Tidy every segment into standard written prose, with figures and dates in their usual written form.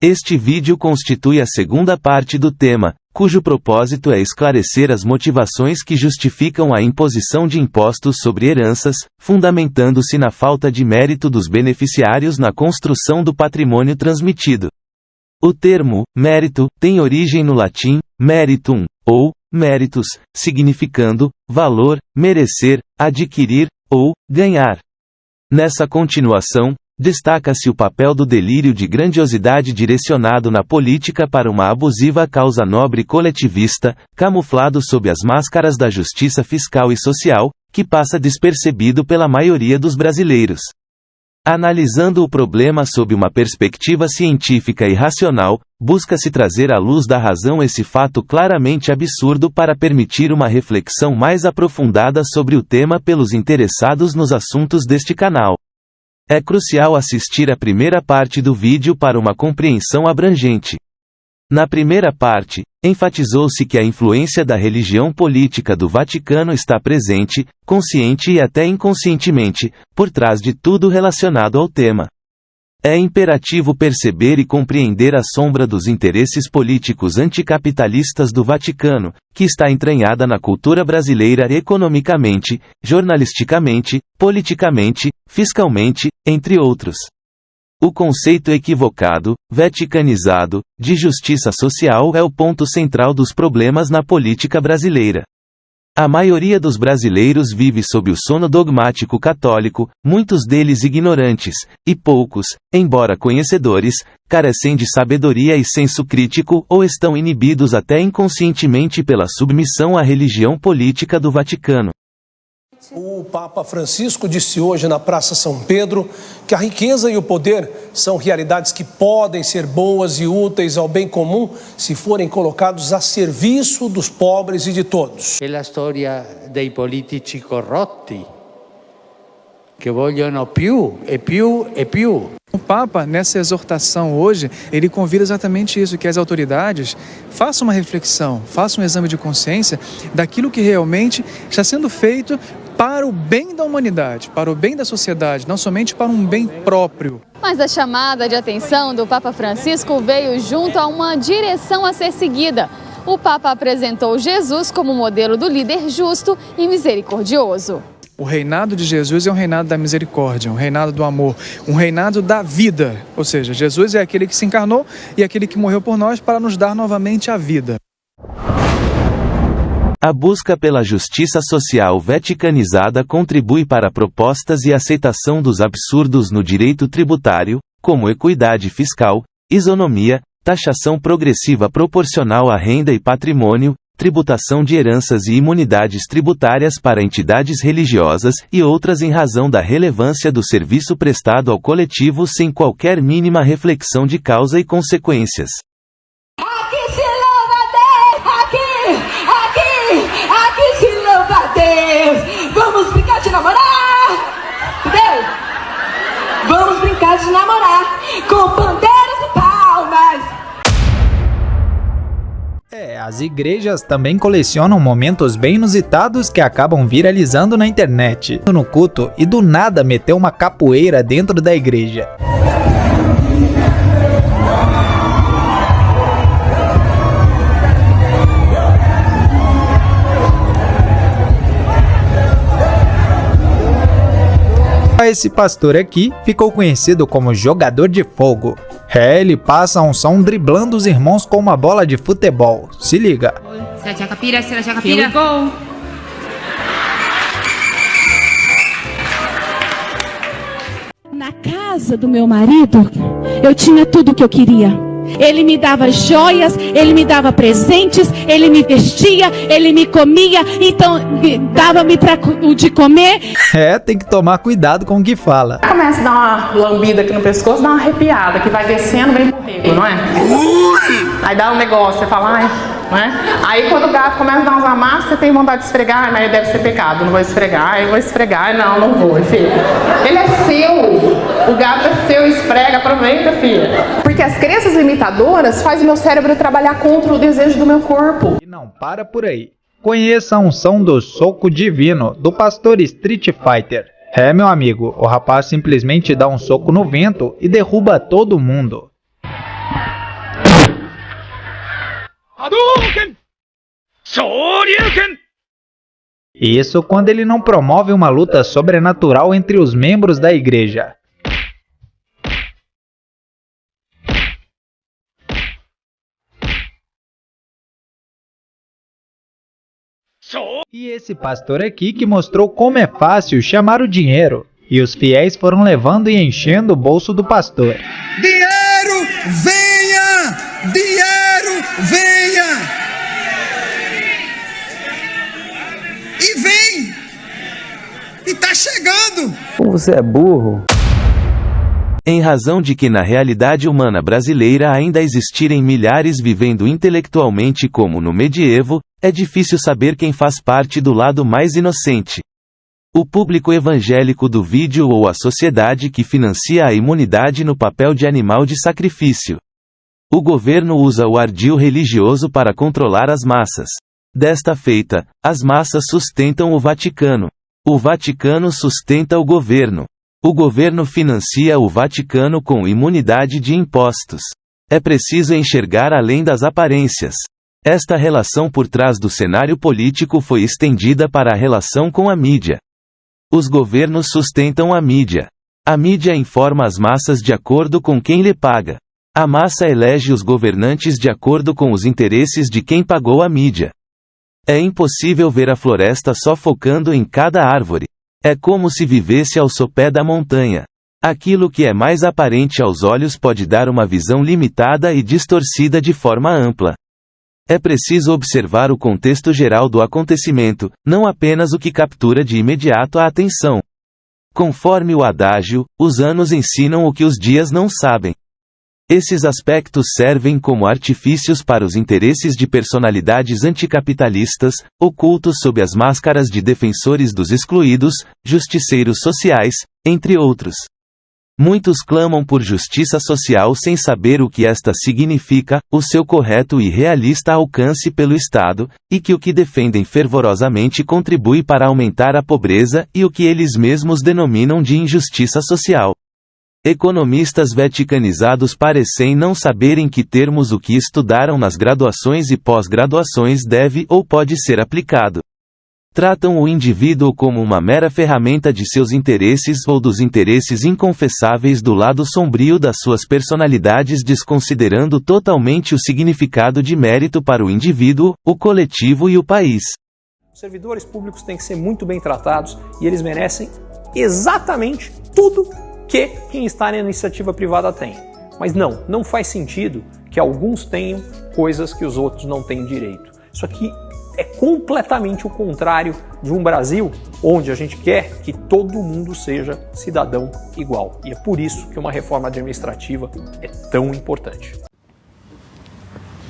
Este vídeo constitui a segunda parte do tema, cujo propósito é esclarecer as motivações que justificam a imposição de impostos sobre heranças, fundamentando-se na falta de mérito dos beneficiários na construção do patrimônio transmitido. O termo mérito tem origem no latim meritum, ou méritos, significando valor, merecer, adquirir ou ganhar. Nessa continuação, destaca-se o papel do delírio de grandiosidade direcionado na política para uma abusiva causa nobre coletivista, camuflado sob as máscaras da justiça fiscal e social, que passa despercebido pela maioria dos brasileiros. Analisando o problema sob uma perspectiva científica e racional, busca-se trazer à luz da razão esse fato claramente absurdo para permitir uma reflexão mais aprofundada sobre o tema pelos interessados nos assuntos deste canal. É crucial assistir à primeira parte do vídeo para uma compreensão abrangente. Na primeira parte, enfatizou-se que a influência da religião política do Vaticano está presente, consciente e até inconscientemente, por trás de tudo relacionado ao tema. É imperativo perceber e compreender a sombra dos interesses políticos anticapitalistas do Vaticano, que está entranhada na cultura brasileira economicamente, jornalisticamente, politicamente, fiscalmente, entre outros. O conceito equivocado, vaticanizado, de justiça social é o ponto central dos problemas na política brasileira. A maioria dos brasileiros vive sob o sono dogmático católico, muitos deles ignorantes, e poucos, embora conhecedores, carecem de sabedoria e senso crítico ou estão inibidos até inconscientemente pela submissão à religião política do Vaticano. O Papa Francisco disse hoje na Praça São Pedro que a riqueza e o poder são realidades que podem ser boas e úteis ao bem comum se forem colocados a serviço dos pobres e de todos. É a história dei politici corrotti que vogliono più e più e più. O Papa, nessa exortação hoje, ele convida exatamente isso, que as autoridades façam uma reflexão, façam um exame de consciência daquilo que realmente está sendo feito para o bem da humanidade, para o bem da sociedade, não somente para um bem próprio. Mas a chamada de atenção do Papa Francisco veio junto a uma direção a ser seguida. O Papa apresentou Jesus como modelo do líder justo e misericordioso. O reinado de Jesus é um reinado da misericórdia, um reinado do amor, um reinado da vida. Ou seja, Jesus é aquele que se encarnou e aquele que morreu por nós para nos dar novamente a vida. A busca pela justiça social vaticanizada contribui para propostas e aceitação dos absurdos no direito tributário, como equidade fiscal, isonomia, taxação progressiva proporcional à renda e patrimônio, tributação de heranças e imunidades tributárias para entidades religiosas e outras em razão da relevância do serviço prestado ao coletivo sem qualquer mínima reflexão de causa e consequências. Aqui se louva Deus! Aqui se louva Deus! Vamos brincar de namorar! Entendeu? Vamos brincar de namorar com bandeiras e palmas! As igrejas também colecionam momentos bem inusitados que acabam viralizando na internet. No culto e do nada meteu uma capoeira dentro da igreja. Esse pastor aqui ficou conhecido como jogador de fogo. Ele passa a unção driblando os irmãos com uma bola de futebol. Se liga. Here we go. Na casa do meu marido, eu tinha tudo o que eu queria. Ele me dava joias, ele me dava presentes, ele me vestia, ele me comia, então dava-me de comer. Tem que tomar cuidado com o que fala. Começa a dar uma lambida aqui no pescoço, dá uma arrepiada, que vai descendo, vem pro rego, não é? Aí dá um negócio, você fala, ai, não é? Aí quando o gato começa a dar uns amassos, você tem vontade de esfregar, mas deve ser pecado, não vou esfregar, eu vou esfregar, não vou, filho. Ele é seu, o gato é seu, esfrega, aproveita, filha. Porque as crenças limitadoras fazem meu cérebro trabalhar contra o desejo do meu corpo. E não para por aí. Conheça a unção do soco divino do pastor Street Fighter. Meu amigo, o rapaz simplesmente dá um soco no vento e derruba todo mundo. Isso quando ele não promove uma luta sobrenatural entre os membros da igreja. E esse pastor aqui que mostrou como é fácil chamar o dinheiro. E os fiéis foram levando e enchendo o bolso do pastor. Dinheiro, venha! Dinheiro, venha! E vem! E tá chegando! Como você é burro! Em razão de que na realidade humana brasileira ainda existirem milhares vivendo intelectualmente como no medievo, é difícil saber quem faz parte do lado mais inocente. O público evangélico do vídeo ou a sociedade que financia a imunidade no papel de animal de sacrifício. O governo usa o ardil religioso para controlar as massas. Desta feita, as massas sustentam o Vaticano. O Vaticano sustenta o governo. O governo financia o Vaticano com imunidade de impostos. É preciso enxergar além das aparências. Esta relação por trás do cenário político foi estendida para a relação com a mídia. Os governos sustentam a mídia. A mídia informa as massas de acordo com quem lhe paga. A massa elege os governantes de acordo com os interesses de quem pagou a mídia. É impossível ver a floresta só focando em cada árvore. É como se vivesse ao sopé da montanha. Aquilo que é mais aparente aos olhos pode dar uma visão limitada e distorcida de forma ampla. É preciso observar o contexto geral do acontecimento, não apenas o que captura de imediato a atenção. Conforme o adágio, os anos ensinam o que os dias não sabem. Esses aspectos servem como artifícios para os interesses de personalidades anticapitalistas, ocultos sob as máscaras de defensores dos excluídos, justiceiros sociais, entre outros. Muitos clamam por justiça social sem saber o que esta significa, o seu correto e realista alcance pelo Estado, e que o que defendem fervorosamente contribui para aumentar a pobreza e o que eles mesmos denominam de injustiça social. Economistas vaticanizados parecem não saber em que termos o que estudaram nas graduações e pós-graduações deve ou pode ser aplicado. Tratam o indivíduo como uma mera ferramenta de seus interesses ou dos interesses inconfessáveis do lado sombrio das suas personalidades, desconsiderando totalmente o significado de mérito para o indivíduo, o coletivo e o país. Os servidores públicos têm que ser muito bem tratados e eles merecem exatamente tudo que quem está na iniciativa privada tem. Mas não faz sentido que alguns tenham coisas que os outros não têm direito. Isso aqui é completamente o contrário de um Brasil onde a gente quer que todo mundo seja cidadão igual. E é por isso que uma reforma administrativa é tão importante.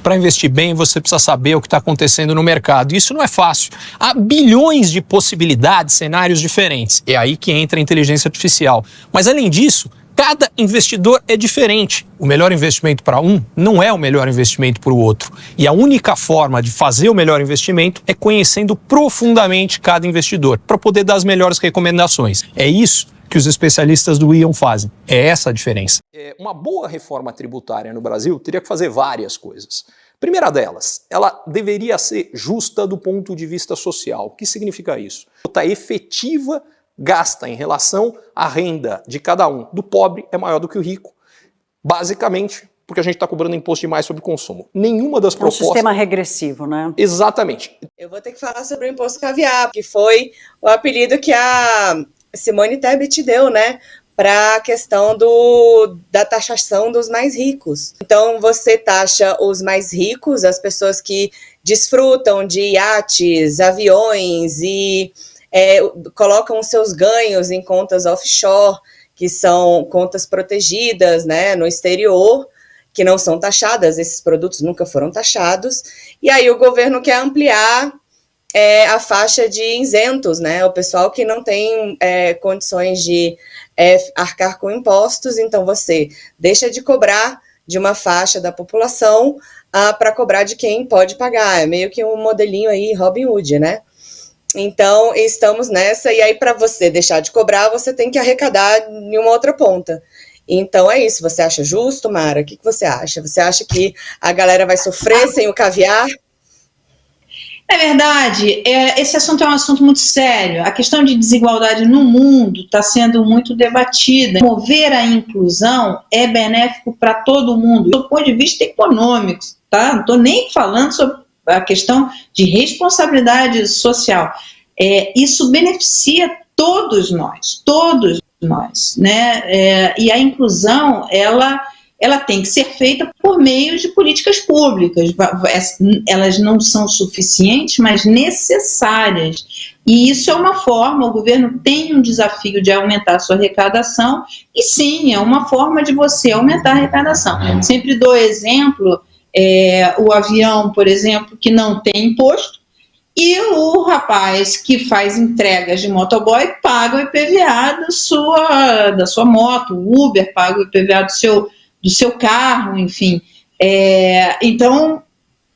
Para investir bem, você precisa saber o que está acontecendo no mercado. Isso não é fácil. Há bilhões de possibilidades, cenários diferentes. É aí que entra a inteligência artificial. Mas além disso, cada investidor é diferente. O melhor investimento para um não é o melhor investimento para o outro. E a única forma de fazer o melhor investimento é conhecendo profundamente cada investidor, para poder dar as melhores recomendações. É isso que os especialistas do Ion fazem. É essa a diferença. Uma boa reforma tributária no Brasil teria que fazer várias coisas. Primeira delas, ela deveria ser justa do ponto de vista social. O que significa isso? Está efetiva, gasta em relação à renda de cada um. Do pobre é maior do que o rico. Basicamente, porque a gente está cobrando imposto demais sobre o consumo. Nenhuma das propostas... Um sistema regressivo, né? Exatamente. Eu vou ter que falar sobre o imposto caviar, que foi o apelido que a Simone Tebet deu, né? Para a questão da taxação dos mais ricos. Então, você taxa os mais ricos, as pessoas que desfrutam de iates, aviões e colocam os seus ganhos em contas offshore, que são contas protegidas, né, no exterior, que não são taxadas, esses produtos nunca foram taxados. E aí o governo quer ampliar a faixa de isentos, né, o pessoal que não tem condições de arcar com impostos, então você deixa de cobrar de uma faixa da população para cobrar de quem pode pagar. É meio que um modelinho aí Robin Hood, né? Então, estamos nessa, e aí para você deixar de cobrar, você tem que arrecadar em uma outra ponta. Então é isso. Você acha justo, Mara? O que você acha? Você acha que a galera vai sofrer sem o caviar? Na verdade, esse assunto é um assunto muito sério. A questão de desigualdade no mundo está sendo muito debatida. Promover a inclusão é benéfico para todo mundo, do ponto de vista econômico, tá? Não estou nem falando sobre a questão de responsabilidade social. Isso beneficia todos nós, né? E a inclusão, ela tem que ser feita por meio de políticas públicas. Elas não são suficientes, mas necessárias. E isso é uma forma, o governo tem um desafio de aumentar a sua arrecadação, e sim, é uma forma de você aumentar a arrecadação. Sempre dou exemplo, o avião, por exemplo, que não tem imposto, e o rapaz que faz entregas de motoboy paga o IPVA da sua moto, o Uber paga o IPVA do seu carro, enfim. Então,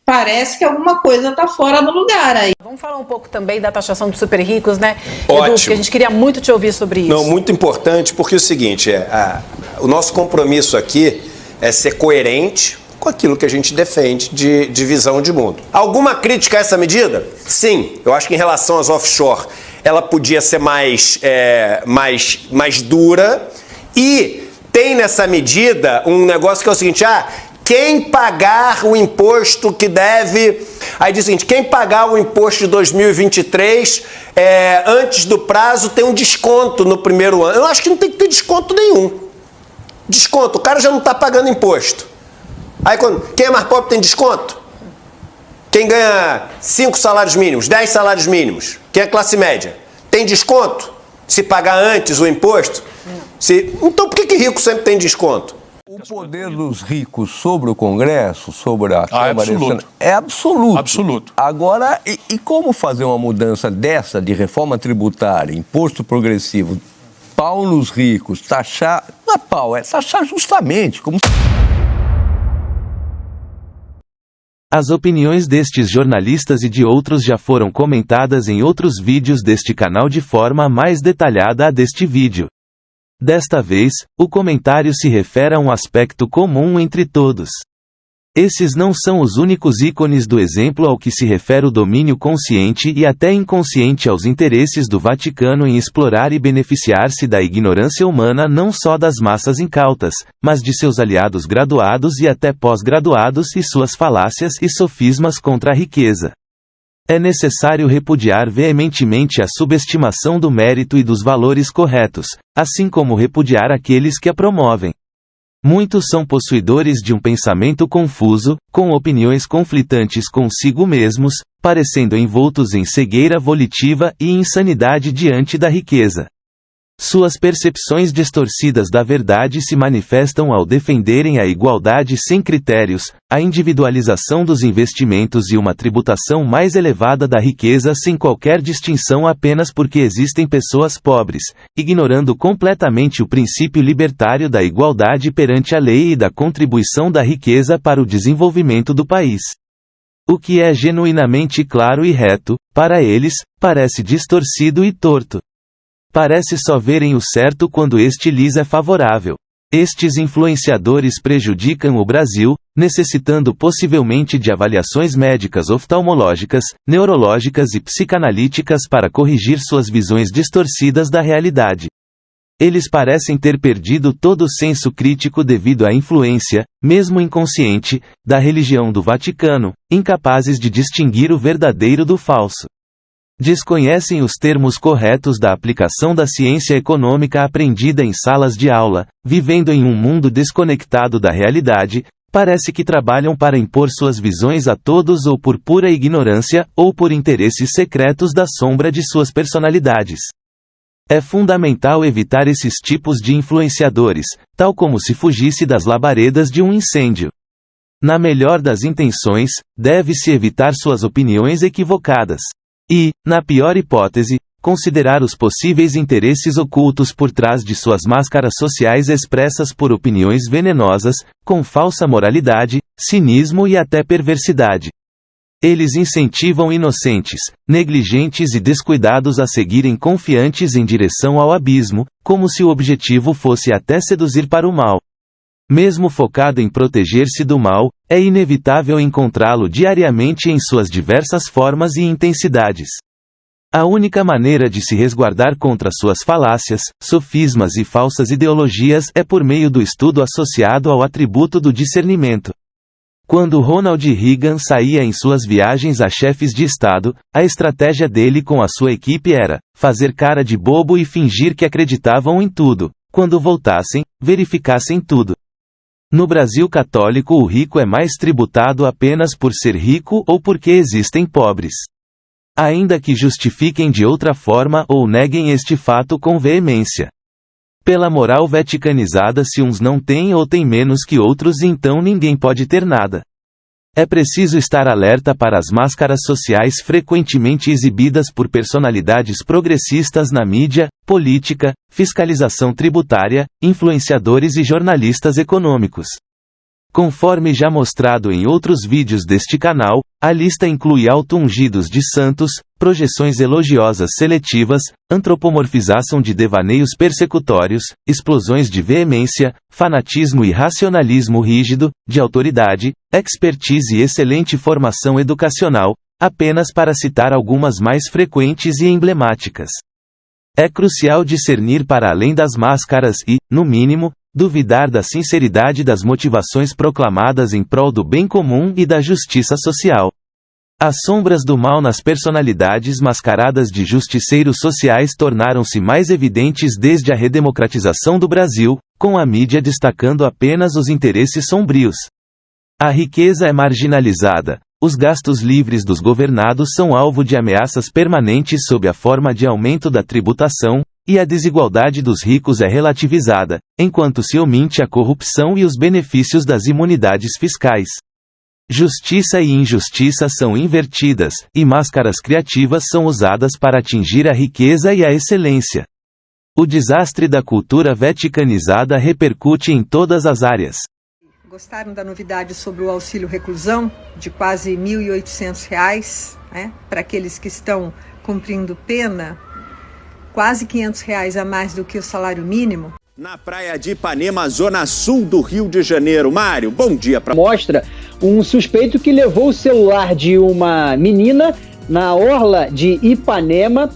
parece que alguma coisa está fora do lugar aí. Vamos falar um pouco também da taxação dos super ricos, né? Ótimo. Edu, porque a gente queria muito te ouvir sobre isso. Não, muito importante, porque é o seguinte, o nosso compromisso aqui é ser coerente com aquilo que a gente defende de visão de mundo. Alguma crítica a essa medida? Sim, eu acho que em relação às offshore, ela podia ser mais dura, e tem nessa medida um negócio que é o seguinte, quem pagar o imposto que deve... Aí diz o seguinte, quem pagar o imposto de 2023 antes do prazo tem um desconto no primeiro ano. Eu acho que não tem que ter desconto nenhum. Desconto, o cara já não está pagando imposto. Aí quem é mais pobre tem desconto? Quem ganha 5 salários mínimos, 10 salários mínimos, quem é classe média, tem desconto? Se pagar antes o imposto? Então por que rico sempre tem desconto? O poder dos ricos sobre o Congresso, sobre a Câmara... absoluto. É absoluto. Absoluto. Agora, e como fazer uma mudança dessa de reforma tributária, imposto progressivo, pau nos ricos, taxar... Não é pau, é taxar justamente, como... As opiniões destes jornalistas e de outros já foram comentadas em outros vídeos deste canal de forma mais detalhada a deste vídeo. Desta vez, o comentário se refere a um aspecto comum entre todos. Esses não são os únicos ícones do exemplo ao que se refere o domínio consciente e até inconsciente aos interesses do Vaticano em explorar e beneficiar-se da ignorância humana não só das massas incautas, mas de seus aliados graduados e até pós-graduados e suas falácias e sofismas contra a riqueza. É necessário repudiar veementemente a subestimação do mérito e dos valores corretos, assim como repudiar aqueles que a promovem. Muitos são possuidores de um pensamento confuso, com opiniões conflitantes consigo mesmos, parecendo envoltos em cegueira volitiva e insanidade diante da riqueza. Suas percepções distorcidas da verdade se manifestam ao defenderem a igualdade sem critérios, a individualização dos investimentos e uma tributação mais elevada da riqueza sem qualquer distinção apenas porque existem pessoas pobres, ignorando completamente o princípio libertário da igualdade perante a lei e da contribuição da riqueza para o desenvolvimento do país. O que é genuinamente claro e reto, para eles, parece distorcido e torto. Parece só verem o certo quando este lhes é favorável. Estes influenciadores prejudicam o Brasil, necessitando possivelmente de avaliações médicas oftalmológicas, neurológicas e psicanalíticas para corrigir suas visões distorcidas da realidade. Eles parecem ter perdido todo o senso crítico devido à influência, mesmo inconsciente, da religião do Vaticano, incapazes de distinguir o verdadeiro do falso. Desconhecem os termos corretos da aplicação da ciência econômica aprendida em salas de aula, vivendo em um mundo desconectado da realidade, parece que trabalham para impor suas visões a todos ou por pura ignorância, ou por interesses secretos da sombra de suas personalidades. É fundamental evitar esses tipos de influenciadores, tal como se fugisse das labaredas de um incêndio. Na melhor das intenções, deve-se evitar suas opiniões equivocadas. E, na pior hipótese, considerar os possíveis interesses ocultos por trás de suas máscaras sociais expressas por opiniões venenosas, com falsa moralidade, cinismo e até perversidade. Eles incentivam inocentes, negligentes e descuidados a seguirem confiantes em direção ao abismo, como se o objetivo fosse até seduzir para o mal. Mesmo focado em proteger-se do mal, é inevitável encontrá-lo diariamente em suas diversas formas e intensidades. A única maneira de se resguardar contra suas falácias, sofismas e falsas ideologias é por meio do estudo associado ao atributo do discernimento. Quando Ronald Reagan saía em suas viagens a chefes de Estado, a estratégia dele com a sua equipe era fazer cara de bobo e fingir que acreditavam em tudo. Quando voltassem, verificassem tudo. No Brasil católico, o rico é mais tributado apenas por ser rico ou porque existem pobres. Ainda que justifiquem de outra forma ou neguem este fato com veemência. Pela moral vaticanizada, se uns não têm ou têm menos que outros, então ninguém pode ter nada. É preciso estar alerta para as máscaras sociais frequentemente exibidas por personalidades progressistas na mídia, política, fiscalização tributária, influenciadores e jornalistas econômicos. Conforme já mostrado em outros vídeos deste canal, a lista inclui auto-ungidos de santos, projeções elogiosas seletivas, antropomorfização de devaneios persecutórios, explosões de veemência, fanatismo e racionalismo rígido, de autoridade, expertise e excelente formação educacional, apenas para citar algumas mais frequentes e emblemáticas. É crucial discernir para além das máscaras e, no mínimo, duvidar da sinceridade das motivações proclamadas em prol do bem comum e da justiça social. As sombras do mal nas personalidades mascaradas de justiceiros sociais tornaram-se mais evidentes desde a redemocratização do Brasil, com a mídia destacando apenas os interesses sombrios. A riqueza é marginalizada, os gastos livres dos governados são alvo de ameaças permanentes sob a forma de aumento da tributação, e a desigualdade dos ricos é relativizada, enquanto se omite a corrupção e os benefícios das imunidades fiscais. Justiça e injustiça são invertidas, e máscaras criativas são usadas para atingir a riqueza e a excelência. O desastre da cultura vaticanizada repercute em todas as áreas. Gostaram da novidade sobre o auxílio reclusão, de quase R$ 1.800, né, para aqueles que estão cumprindo pena? Quase R$ 500 a mais do que o salário mínimo. Na praia de Ipanema, zona sul do Rio de Janeiro. Mário, bom dia para... Mostra um suspeito que levou o celular de uma menina na orla de Ipanema.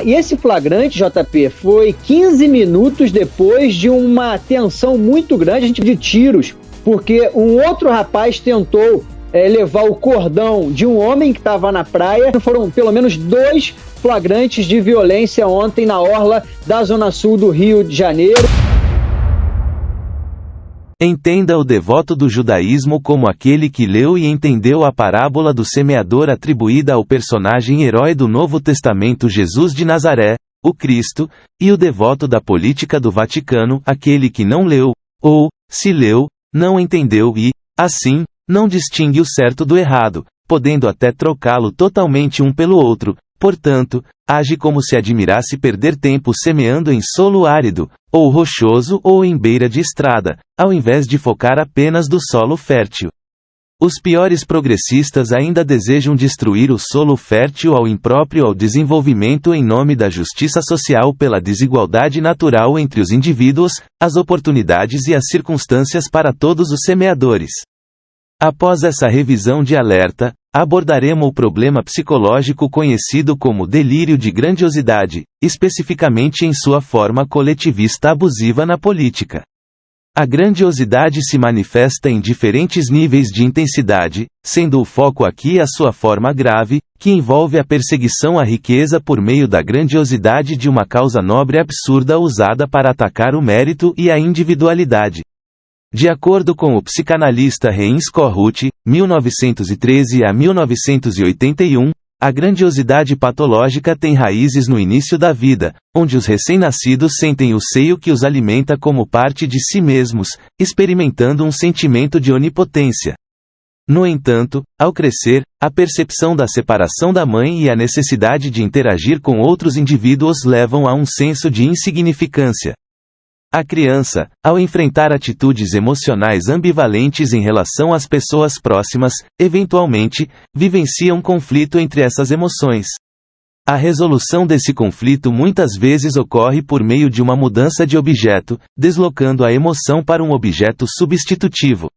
E esse flagrante, JP, foi 15 minutos depois de uma tensão muito grande de tiros, porque um outro rapaz tentou levar o cordão de um homem que estava na praia. Foram pelo menos 2 flagrantes de violência ontem na orla da zona sul do Rio de Janeiro. Entenda o devoto do judaísmo como aquele que leu e entendeu a parábola do semeador atribuída ao personagem herói do Novo Testamento Jesus de Nazaré, o Cristo, e o devoto da política do Vaticano, aquele que não leu, ou, se leu, não entendeu e, assim, não distingue o certo do errado, podendo até trocá-lo totalmente um pelo outro. Portanto, age como se admirasse perder tempo semeando em solo árido, ou rochoso ou em beira de estrada, ao invés de focar apenas do solo fértil. Os piores progressistas ainda desejam destruir o solo fértil ao impróprio ao desenvolvimento em nome da justiça social pela desigualdade natural entre os indivíduos, as oportunidades e as circunstâncias para todos os semeadores. Após essa revisão de alerta, abordaremos o problema psicológico conhecido como delírio de grandiosidade, especificamente em sua forma coletivista abusiva na política. A grandiosidade se manifesta em diferentes níveis de intensidade, sendo o foco aqui a sua forma grave, que envolve a perseguição à riqueza por meio da grandiosidade de uma causa nobre absurda usada para atacar o mérito e a individualidade. De acordo com o psicanalista Heinz Kohut, 1913 a 1981, a grandiosidade patológica tem raízes no início da vida, onde os recém-nascidos sentem o seio que os alimenta como parte de si mesmos, experimentando um sentimento de onipotência. No entanto, ao crescer, a percepção da separação da mãe e a necessidade de interagir com outros indivíduos levam a um senso de insignificância. A criança, ao enfrentar atitudes emocionais ambivalentes em relação às pessoas próximas, eventualmente, vivencia um conflito entre essas emoções. A resolução desse conflito muitas vezes ocorre por meio de uma mudança de objeto, deslocando a emoção para um objeto substitutivo.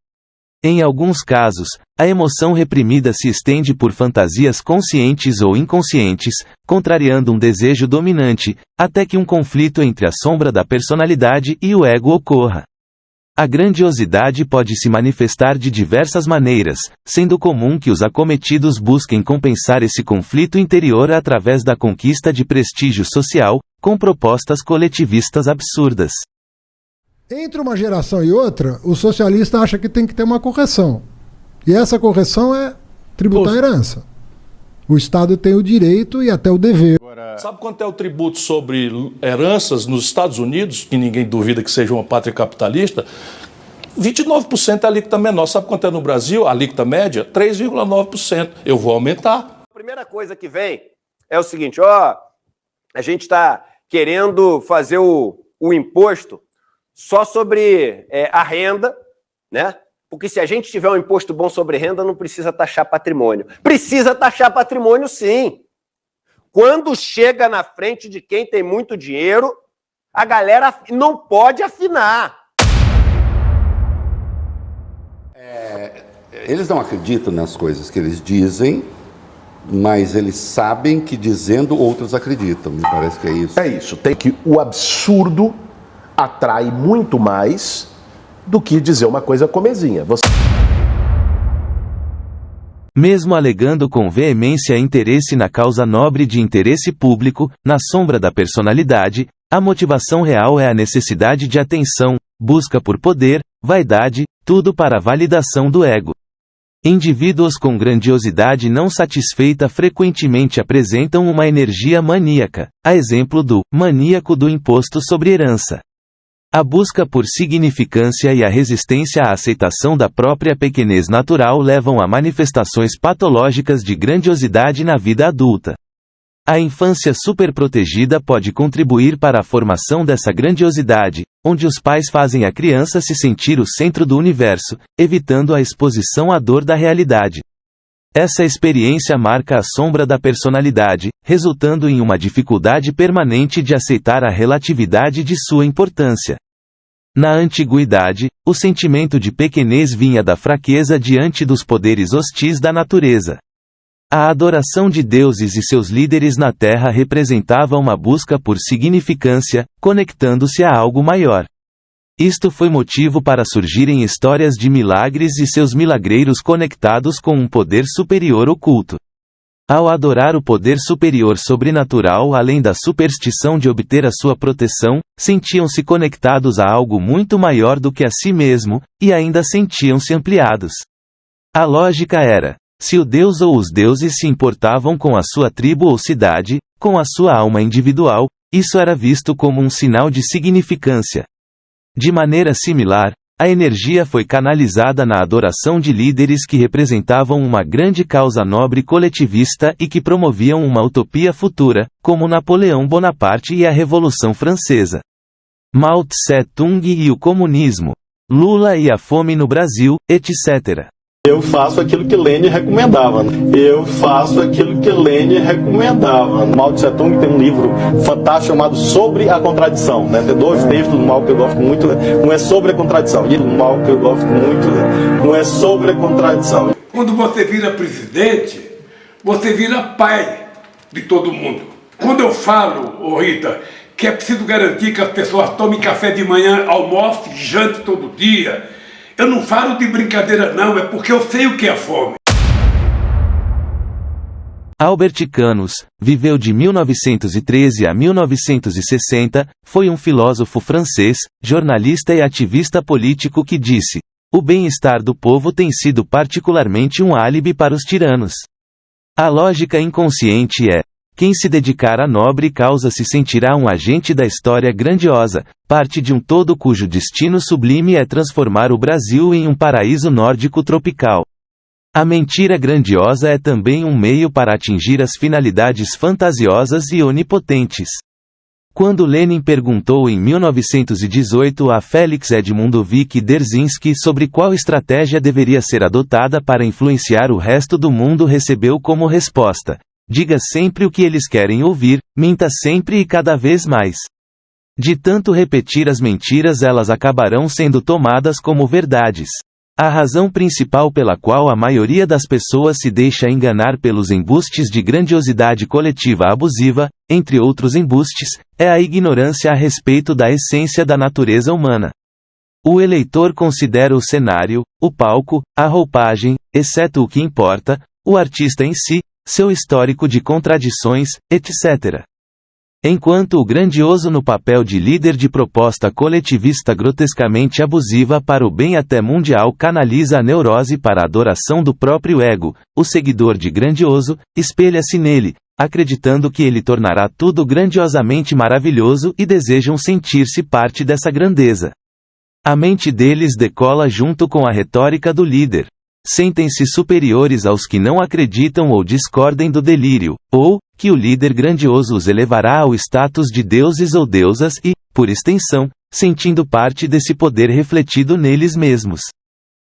Em alguns casos, a emoção reprimida se estende por fantasias conscientes ou inconscientes, contrariando um desejo dominante, até que um conflito entre a sombra da personalidade e o ego ocorra. A grandiosidade pode se manifestar de diversas maneiras, sendo comum que os acometidos busquem compensar esse conflito interior através da conquista de prestígio social, com propostas coletivistas absurdas. Entre uma geração e outra, o socialista acha que tem que ter uma correção. E essa correção é tributar a herança. O Estado tem o direito e até o dever. Sabe quanto é o tributo sobre heranças nos Estados Unidos, que ninguém duvida que seja uma pátria capitalista? 29% é a alíquota menor. Sabe quanto é no Brasil? A alíquota média? 3,9%. Eu vou aumentar. A primeira coisa que vem é o seguinte, a gente está querendo fazer o imposto só sobre a renda, né? Porque se a gente tiver um imposto bom sobre renda, não precisa taxar patrimônio. Precisa taxar patrimônio, sim. Quando chega na frente de quem tem muito dinheiro, a galera não pode afinar. Eles não acreditam nas coisas que eles dizem, mas eles sabem que dizendo outros acreditam. Me parece que é isso. É isso. Tem que o absurdo atrai muito mais do que dizer uma coisa comezinha. Mesmo alegando com veemência interesse na causa nobre de interesse público, na sombra da personalidade, a motivação real é a necessidade de atenção, busca por poder, vaidade, tudo para a validação do ego. Indivíduos com grandiosidade não satisfeita frequentemente apresentam uma energia maníaca, a exemplo do maníaco do imposto sobre herança. A busca por significância e a resistência à aceitação da própria pequenez natural levam a manifestações patológicas de grandiosidade na vida adulta. A infância superprotegida pode contribuir para a formação dessa grandiosidade, onde os pais fazem a criança se sentir o centro do universo, evitando a exposição à dor da realidade. Essa experiência marca a sombra da personalidade, resultando em uma dificuldade permanente de aceitar a relatividade de sua importância. Na antiguidade, o sentimento de pequenez vinha da fraqueza diante dos poderes hostis da natureza. A adoração de deuses e seus líderes na terra representava uma busca por significância, conectando-se a algo maior. Isto foi motivo para surgirem histórias de milagres e seus milagreiros conectados com um poder superior oculto. Ao adorar o poder superior sobrenatural além da superstição de obter a sua proteção, sentiam-se conectados a algo muito maior do que a si mesmo, e ainda sentiam-se ampliados. A lógica era: se o deus ou os deuses se importavam com a sua tribo ou cidade, com a sua alma individual, isso era visto como um sinal de significância. De maneira similar, a energia foi canalizada na adoração de líderes que representavam uma grande causa nobre coletivista e que promoviam uma utopia futura, como Napoleão Bonaparte e a Revolução Francesa. Mao Tse-tung e o comunismo, Lula e a fome no Brasil, etc. Eu faço aquilo que Lênin recomendava. Eu faço aquilo que Lênin recomendava. Mao Tse Tung tem um livro fantástico chamado Sobre a Contradição. Né? Tem dois textos do Mao que eu gosto muito. Um é sobre a contradição. E o Mao que eu gosto muito não é sobre a contradição. Quando você vira presidente, você vira pai de todo mundo. Quando eu falo, Rita, que é preciso garantir que as pessoas tomem café de manhã, almoçem, jantem todo dia, eu não falo de brincadeira não, é porque eu sei o que é fome. Albert Camus viveu de 1913 a 1960, foi um filósofo francês, jornalista e ativista político que disse: o bem-estar do povo tem sido particularmente um álibi para os tiranos. A lógica inconsciente é: quem se dedicar à nobre causa se sentirá um agente da história grandiosa, parte de um todo cujo destino sublime é transformar o Brasil em um paraíso nórdico tropical. A mentira grandiosa é também um meio para atingir as finalidades fantasiosas e onipotentes. Quando Lenin perguntou em 1918 a Félix Edmundowicz Dzerzhinsky sobre qual estratégia deveria ser adotada para influenciar o resto do mundo, recebeu como resposta: diga sempre o que eles querem ouvir, minta sempre e cada vez mais. De tanto repetir as mentiras, elas acabarão sendo tomadas como verdades. A razão principal pela qual a maioria das pessoas se deixa enganar pelos embustes de grandiosidade coletiva abusiva, entre outros embustes, é a ignorância a respeito da essência da natureza humana. O eleitor considera o cenário, o palco, a roupagem, exceto o que importa, o artista em si, seu histórico de contradições, etc. Enquanto o grandioso no papel de líder de proposta coletivista grotescamente abusiva para o bem até mundial canaliza a neurose para a adoração do próprio ego, o seguidor de grandioso, espelha-se nele, acreditando que ele tornará tudo grandiosamente maravilhoso e desejam sentir-se parte dessa grandeza. A mente deles decola junto com a retórica do líder. Sentem-se superiores aos que não acreditam ou discordem do delírio, ou que o líder grandioso os elevará ao status de deuses ou deusas e, por extensão, sentindo parte desse poder refletido neles mesmos.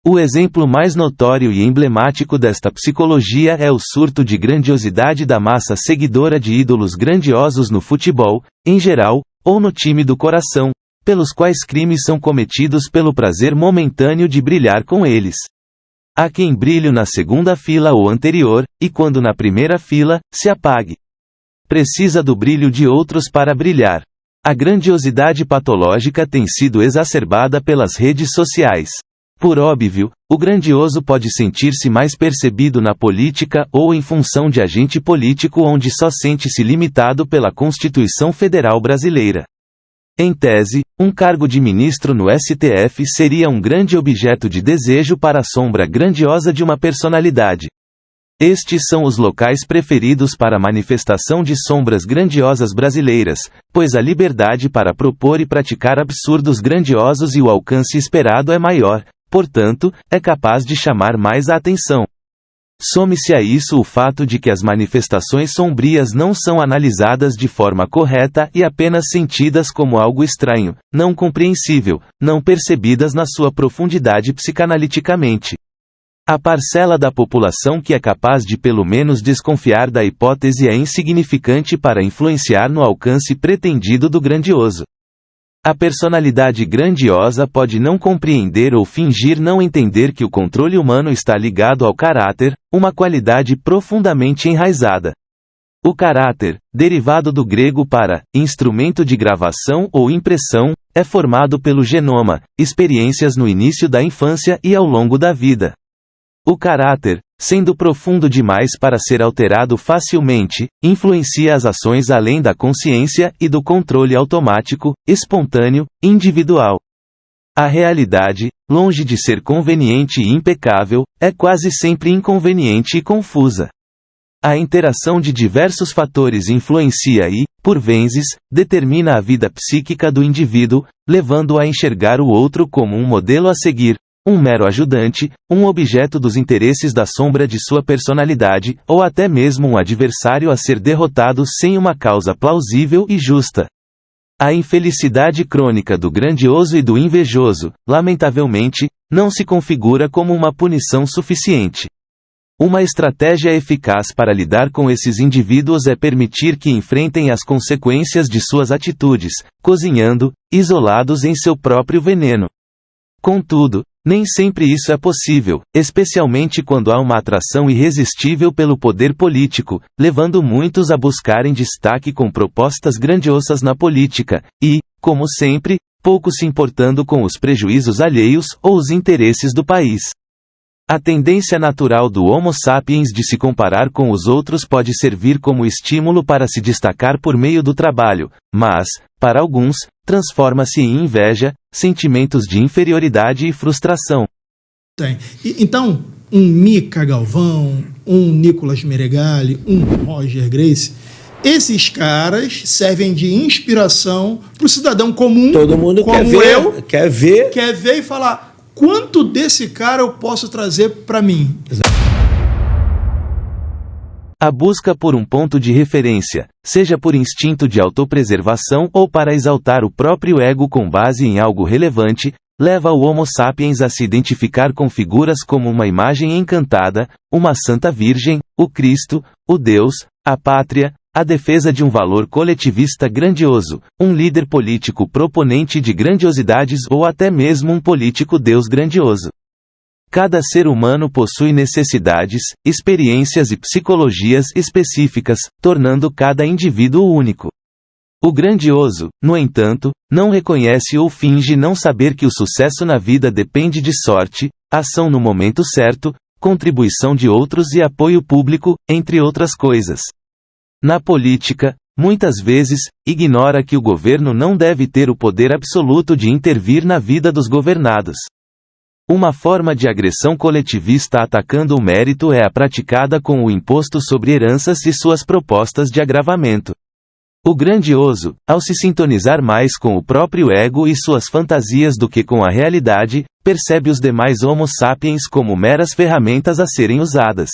O exemplo mais notório e emblemático desta psicologia é o surto de grandiosidade da massa seguidora de ídolos grandiosos no futebol, em geral, ou no time do coração, pelos quais crimes são cometidos pelo prazer momentâneo de brilhar com eles. Há quem brilhe na segunda fila ou anterior, e quando na primeira fila, se apague. Precisa do brilho de outros para brilhar. A grandiosidade patológica tem sido exacerbada pelas redes sociais. Por óbvio, o grandioso pode sentir-se mais percebido na política ou em função de agente político onde só sente-se limitado pela Constituição Federal Brasileira. Em tese, um cargo de ministro no STF seria um grande objeto de desejo para a sombra grandiosa de uma personalidade. Estes são os locais preferidos para a manifestação de sombras grandiosas brasileiras, pois a liberdade para propor e praticar absurdos grandiosos e o alcance esperado é maior, portanto, é capaz de chamar mais a atenção. Some-se a isso o fato de que as manifestações sombrias não são analisadas de forma correta e apenas sentidas como algo estranho, não compreensível, não percebidas na sua profundidade psicanaliticamente. A parcela da população que é capaz de pelo menos desconfiar da hipótese é insignificante para influenciar no alcance pretendido do grandioso. A personalidade grandiosa pode não compreender ou fingir não entender que o controle humano está ligado ao caráter, uma qualidade profundamente enraizada. O caráter, derivado do grego para instrumento de gravação ou impressão, é formado pelo genoma, experiências no início da infância e ao longo da vida. O caráter, sendo profundo demais para ser alterado facilmente, influencia as ações além da consciência e do controle automático, espontâneo, individual. A realidade, longe de ser conveniente e impecável, é quase sempre inconveniente e confusa. A interação de diversos fatores influencia e, por vezes, determina a vida psíquica do indivíduo, levando-o a enxergar o outro como um modelo a seguir, um mero ajudante, um objeto dos interesses da sombra de sua personalidade, ou até mesmo um adversário a ser derrotado sem uma causa plausível e justa. A infelicidade crônica do grandioso e do invejoso, lamentavelmente, não se configura como uma punição suficiente. Uma estratégia eficaz para lidar com esses indivíduos é permitir que enfrentem as consequências de suas atitudes, cozinhando, isolados em seu próprio veneno. Contudo, nem sempre isso é possível, especialmente quando há uma atração irresistível pelo poder político, levando muitos a buscarem destaque com propostas grandiosas na política, e, como sempre, pouco se importando com os prejuízos alheios ou os interesses do país. A tendência natural do Homo sapiens de se comparar com os outros pode servir como estímulo para se destacar por meio do trabalho, mas, para alguns, transforma-se em inveja, sentimentos de inferioridade e frustração. Então, um Mika Galvão, um Nicolas Meregali, um Roger Grace, esses caras servem de inspiração para o cidadão comum. Todo mundo como quer ver e falar: quanto desse cara eu posso trazer para mim? A busca por um ponto de referência, seja por instinto de autopreservação ou para exaltar o próprio ego com base em algo relevante, leva o Homo sapiens a se identificar com figuras como uma imagem encantada, uma santa virgem, o Cristo, o Deus, a pátria, a defesa de um valor coletivista grandioso, um líder político proponente de grandiosidades ou até mesmo um político Deus grandioso. Cada ser humano possui necessidades, experiências e psicologias específicas, tornando cada indivíduo único. O grandioso, no entanto, não reconhece ou finge não saber que o sucesso na vida depende de sorte, ação no momento certo, contribuição de outros e apoio público, entre outras coisas. Na política, muitas vezes, ignora que o governo não deve ter o poder absoluto de intervir na vida dos governados. Uma forma de agressão coletivista atacando o mérito é a praticada com o imposto sobre heranças e suas propostas de agravamento. O grandioso, ao se sintonizar mais com o próprio ego e suas fantasias do que com a realidade, percebe os demais Homo sapiens como meras ferramentas a serem usadas.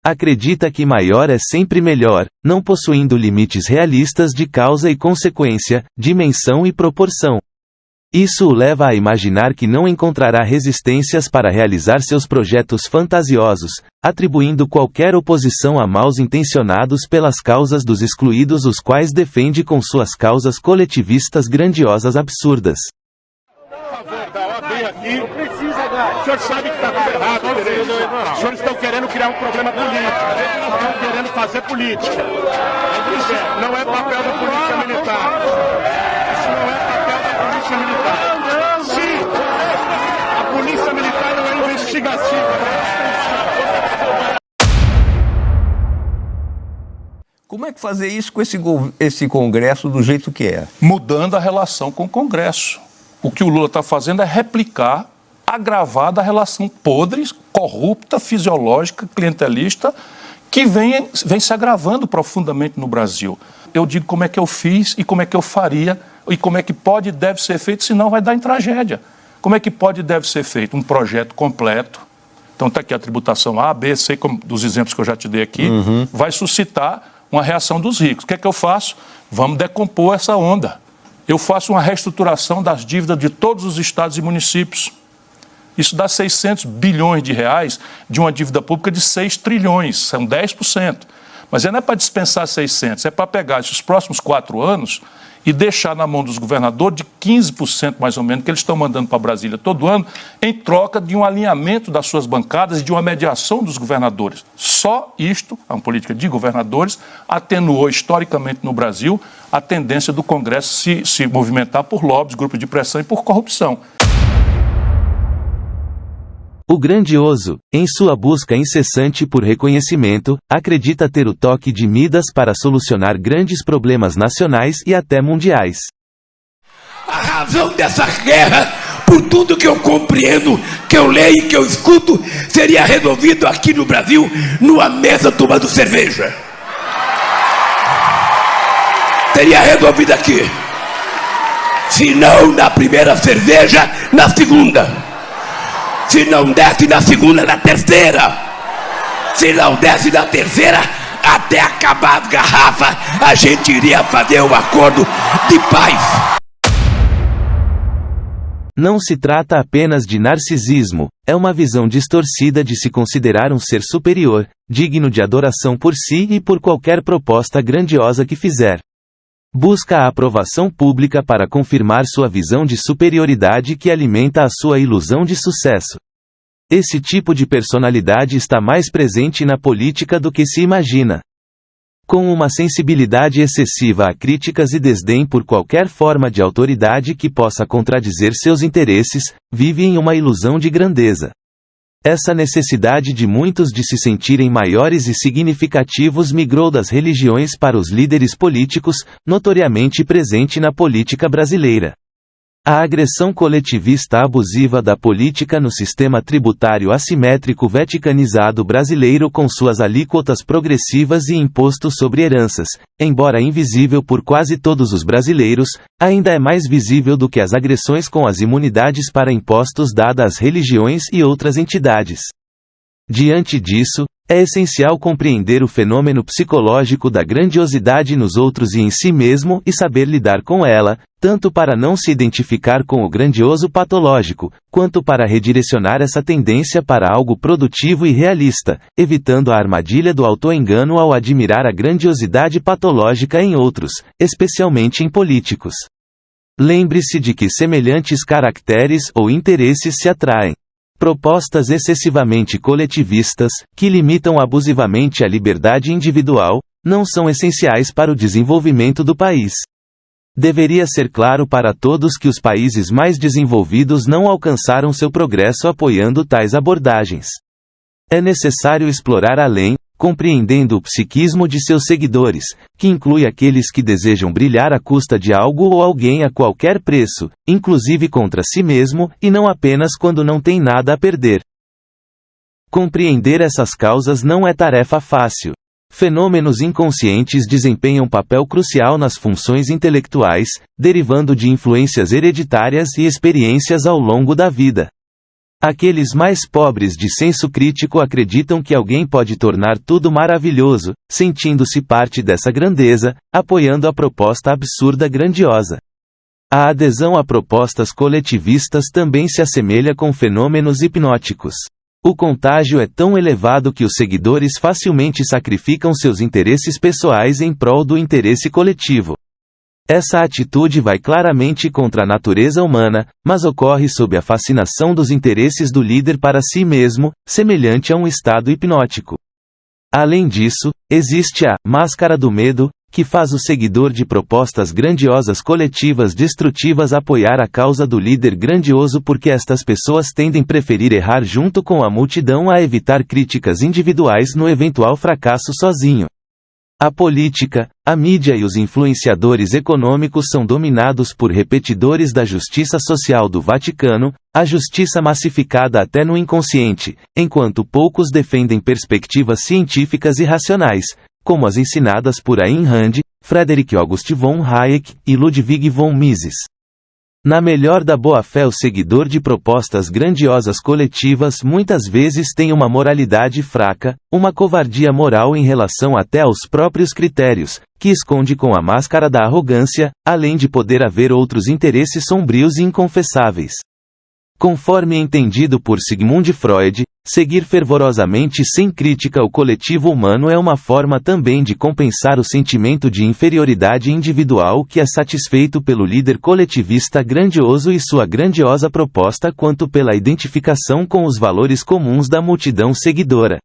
Acredita que maior é sempre melhor, não possuindo limites realistas de causa e consequência, dimensão e proporção. Isso o leva a imaginar que não encontrará resistências para realizar seus projetos fantasiosos, atribuindo qualquer oposição a maus intencionados pelas causas dos excluídos, os quais defende com suas causas coletivistas grandiosas absurdas. Aqui, não precisa, cara. O senhor sabe que está tudo errado, os senhores estão querendo criar um problema político, estão querendo fazer política. Isso não é papel da polícia militar. Isso não é papel da polícia militar. Se a polícia militar não é investigativa. Como é que fazer isso com esse Congresso do jeito que é? Mudando a relação com o Congresso. O que o Lula está fazendo é replicar, agravar a relação podre, corrupta, fisiológica, clientelista, que vem se agravando profundamente no Brasil. Eu digo como é que eu fiz e como é que eu faria e como é que pode e deve ser feito, senão vai dar em tragédia. Como é que pode e deve ser feito? Um projeto completo. Então está aqui a tributação A, B, C, como dos exemplos que eu já te dei aqui, vai suscitar uma reação dos ricos. O que é que eu faço? Vamos decompor essa onda. Eu faço uma reestruturação das dívidas de todos os estados e municípios. Isso dá 600 bilhões de reais de uma dívida pública de 6 trilhões, são 10%. Mas não é para dispensar 600, é para pegar esses próximos 4 anos e deixar na mão dos governadores de 15% mais ou menos, que eles estão mandando para Brasília todo ano, em troca de um alinhamento das suas bancadas e de uma mediação dos governadores. Só isto, a política de governadores, atenuou historicamente no Brasil a tendência do Congresso se movimentar por lobbies, grupos de pressão e por corrupção. O grandioso, em sua busca incessante por reconhecimento, acredita ter o toque de Midas para solucionar grandes problemas nacionais e até mundiais. A razão dessa guerra, por tudo que eu compreendo, que eu leio e que eu escuto, seria resolvido aqui no Brasil, numa mesa tomando cerveja. Seria resolvido aqui. Se não na primeira cerveja, na segunda. Se não desce na segunda, na terceira. Se não desce na terceira, até acabar as garrafas, a gente iria fazer um acordo de paz. Não se trata apenas de narcisismo, é uma visão distorcida de se considerar um ser superior, digno de adoração por si e por qualquer proposta grandiosa que fizer. Busca a aprovação pública para confirmar sua visão de superioridade que alimenta a sua ilusão de sucesso. Esse tipo de personalidade está mais presente na política do que se imagina. Com uma sensibilidade excessiva a críticas e desdém por qualquer forma de autoridade que possa contradizer seus interesses, vive em uma ilusão de grandeza. Essa necessidade de muitos de se sentirem maiores e significativos migrou das religiões para os líderes políticos, notoriamente presente na política brasileira. A agressão coletivista abusiva da política no sistema tributário assimétrico vaticanizado brasileiro com suas alíquotas progressivas e imposto sobre heranças, embora invisível por quase todos os brasileiros, ainda é mais visível do que as agressões com as imunidades para impostos dadas às religiões e outras entidades. Diante disso, é essencial compreender o fenômeno psicológico da grandiosidade nos outros e em si mesmo e saber lidar com ela, tanto para não se identificar com o grandioso patológico, quanto para redirecionar essa tendência para algo produtivo e realista, evitando a armadilha do autoengano ao admirar a grandiosidade patológica em outros, especialmente em políticos. Lembre-se de que semelhantes caracteres ou interesses se atraem. Propostas excessivamente coletivistas, que limitam abusivamente a liberdade individual, não são essenciais para o desenvolvimento do país. Deveria ser claro para todos que os países mais desenvolvidos não alcançaram seu progresso apoiando tais abordagens. É necessário explorar além, compreendendo o psiquismo de seus seguidores, que inclui aqueles que desejam brilhar à custa de algo ou alguém a qualquer preço, inclusive contra si mesmo, e não apenas quando não tem nada a perder. Compreender essas causas não é tarefa fácil. Fenômenos inconscientes desempenham papel crucial nas funções intelectuais, derivando de influências hereditárias e experiências ao longo da vida. Aqueles mais pobres de senso crítico acreditam que alguém pode tornar tudo maravilhoso, sentindo-se parte dessa grandeza, apoiando a proposta absurda grandiosa. A adesão a propostas coletivistas também se assemelha com fenômenos hipnóticos. O contágio é tão elevado que os seguidores facilmente sacrificam seus interesses pessoais em prol do interesse coletivo. Essa atitude vai claramente contra a natureza humana, mas ocorre sob a fascinação dos interesses do líder para si mesmo, semelhante a um estado hipnótico. Além disso, existe a máscara do medo, que faz o seguidor de propostas grandiosas coletivas destrutivas apoiar a causa do líder grandioso porque estas pessoas tendem a preferir errar junto com a multidão a evitar críticas individuais no eventual fracasso sozinho. A política, a mídia e os influenciadores econômicos são dominados por repetidores da justiça social do Vaticano, a justiça massificada até no inconsciente, enquanto poucos defendem perspectivas científicas e racionais, como as ensinadas por Ayn Rand, Frederick August von Hayek e Ludwig von Mises. Na melhor da boa-fé, o seguidor de propostas grandiosas coletivas muitas vezes tem uma moralidade fraca, uma covardia moral em relação até aos próprios critérios, que esconde com a máscara da arrogância, além de poder haver outros interesses sombrios e inconfessáveis. Conforme entendido por Sigmund Freud, seguir fervorosamente sem crítica o coletivo humano é uma forma também de compensar o sentimento de inferioridade individual que é satisfeito pelo líder coletivista grandioso e sua grandiosa proposta quanto pela identificação com os valores comuns da multidão seguidora.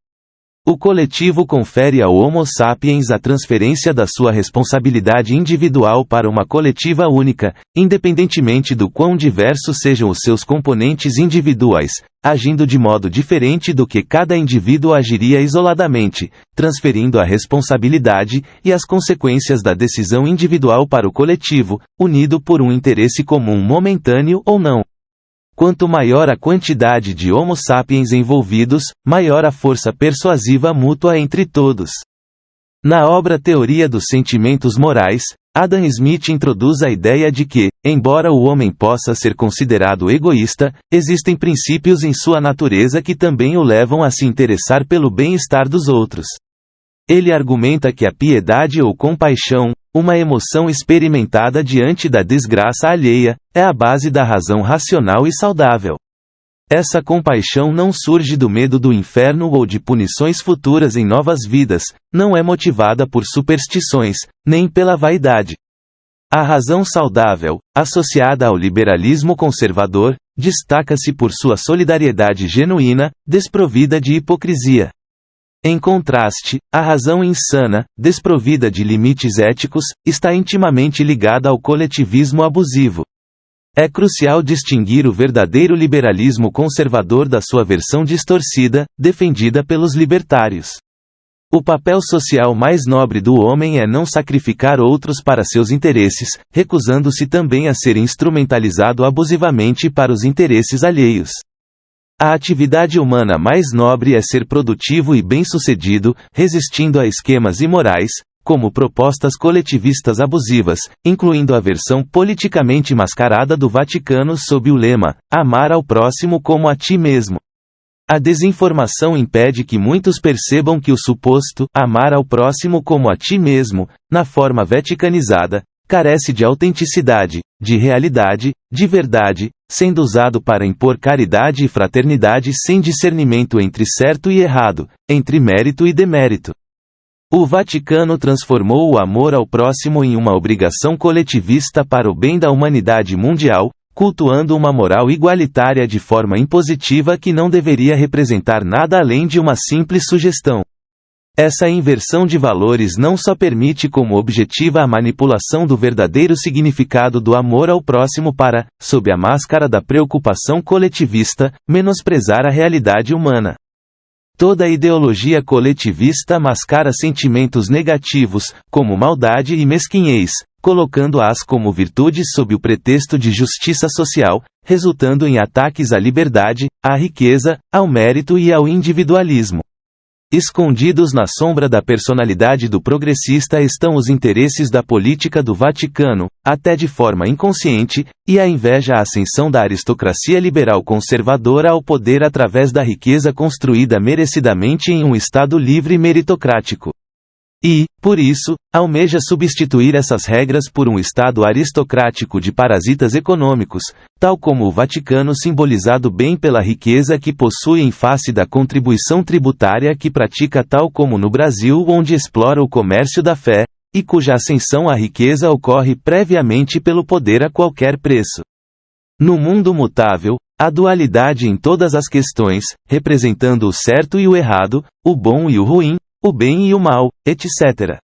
O coletivo confere ao Homo sapiens a transferência da sua responsabilidade individual para uma coletiva única, independentemente do quão diversos sejam os seus componentes individuais, agindo de modo diferente do que cada indivíduo agiria isoladamente, transferindo a responsabilidade e as consequências da decisão individual para o coletivo, unido por um interesse comum momentâneo ou não. Quanto maior a quantidade de Homo sapiens envolvidos, maior a força persuasiva mútua entre todos. Na obra Teoria dos Sentimentos Morais, Adam Smith introduz a ideia de que, embora o homem possa ser considerado egoísta, existem princípios em sua natureza que também o levam a se interessar pelo bem-estar dos outros. Ele argumenta que a piedade ou compaixão, uma emoção experimentada diante da desgraça alheia, é a base da razão racional e saudável. Essa compaixão não surge do medo do inferno ou de punições futuras em novas vidas, não é motivada por superstições, nem pela vaidade. A razão saudável, associada ao liberalismo conservador, destaca-se por sua solidariedade genuína, desprovida de hipocrisia. Em contraste, a razão insana, desprovida de limites éticos, está intimamente ligada ao coletivismo abusivo. É crucial distinguir o verdadeiro liberalismo conservador da sua versão distorcida, defendida pelos libertários. O papel social mais nobre do homem é não sacrificar outros para seus interesses, recusando-se também a ser instrumentalizado abusivamente para os interesses alheios. A atividade humana mais nobre é ser produtivo e bem-sucedido, resistindo a esquemas imorais, como propostas coletivistas abusivas, incluindo a versão politicamente mascarada do Vaticano sob o lema, amar ao próximo como a ti mesmo. A desinformação impede que muitos percebam que o suposto amar ao próximo como a ti mesmo, na forma vaticanizada, carece de autenticidade, de realidade, de verdade, sendo usado para impor caridade e fraternidade sem discernimento entre certo e errado, entre mérito e demérito. O Vaticano transformou o amor ao próximo em uma obrigação coletivista para o bem da humanidade mundial, cultuando uma moral igualitária de forma impositiva que não deveria representar nada além de uma simples sugestão. Essa inversão de valores não só permite como objetiva a manipulação do verdadeiro significado do amor ao próximo para, sob a máscara da preocupação coletivista, menosprezar a realidade humana. Toda ideologia coletivista mascara sentimentos negativos, como maldade e mesquinhez, colocando-as como virtudes sob o pretexto de justiça social, resultando em ataques à liberdade, à riqueza, ao mérito e ao individualismo. Escondidos na sombra da personalidade do progressista estão os interesses da política do Vaticano, até de forma inconsciente, e a inveja à ascensão da aristocracia liberal conservadora ao poder através da riqueza construída merecidamente em um Estado livre e meritocrático. E, por isso, almeja substituir essas regras por um Estado aristocrático de parasitas econômicos, tal como o Vaticano simbolizado bem pela riqueza que possui em face da contribuição tributária que pratica tal como no Brasil onde explora o comércio da fé, e cuja ascensão à riqueza ocorre previamente pelo poder a qualquer preço. No mundo mutável, a dualidade em todas as questões, representando o certo e o errado, o bom e o ruim, o bem e o mal, etc.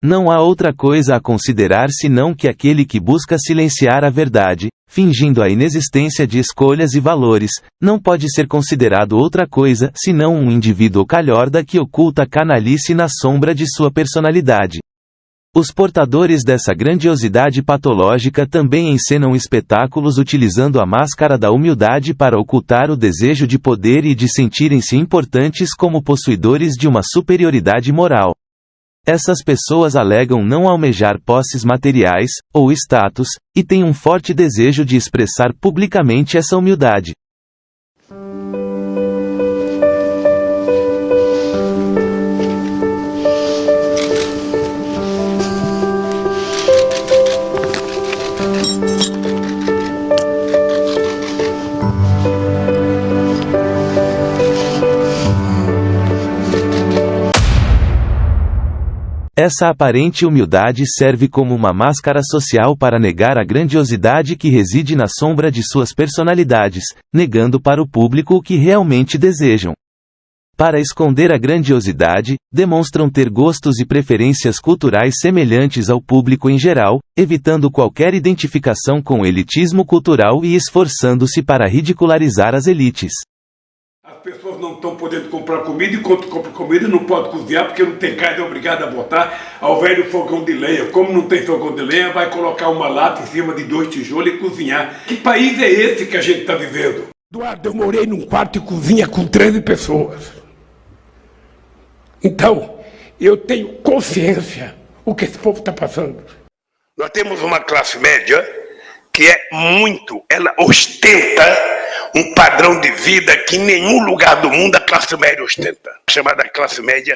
Não há outra coisa a considerar senão que aquele que busca silenciar a verdade, fingindo a inexistência de escolhas e valores, não pode ser considerado outra coisa senão um indivíduo calhorda que oculta canalice na sombra de sua personalidade. Os portadores dessa grandiosidade patológica também encenam espetáculos utilizando a máscara da humildade para ocultar o desejo de poder e de sentirem-se importantes como possuidores de uma superioridade moral. Essas pessoas alegam não almejar posses materiais, ou status, e têm um forte desejo de expressar publicamente essa humildade. Essa aparente humildade serve como uma máscara social para negar a grandiosidade que reside na sombra de suas personalidades, negando para o público o que realmente desejam. Para esconder a grandiosidade, demonstram ter gostos e preferências culturais semelhantes ao público em geral, evitando qualquer identificação com o elitismo cultural e esforçando-se para ridicularizar as elites. As pessoas não estão podendo comprar comida e quando compra comida não pode cozinhar porque não tem carne, é obrigado a botar ao velho fogão de lenha. Como não tem fogão de lenha, vai colocar uma lata em cima de 2 tijolos e cozinhar. Que país é esse que a gente está vivendo? Eduardo, eu morei num quarto de cozinha com 13 pessoas. Então, eu tenho consciência o que esse povo está passando. Nós temos uma classe média que ela ostenta um padrão de vida que em nenhum lugar do mundo a classe média ostenta. A chamada classe média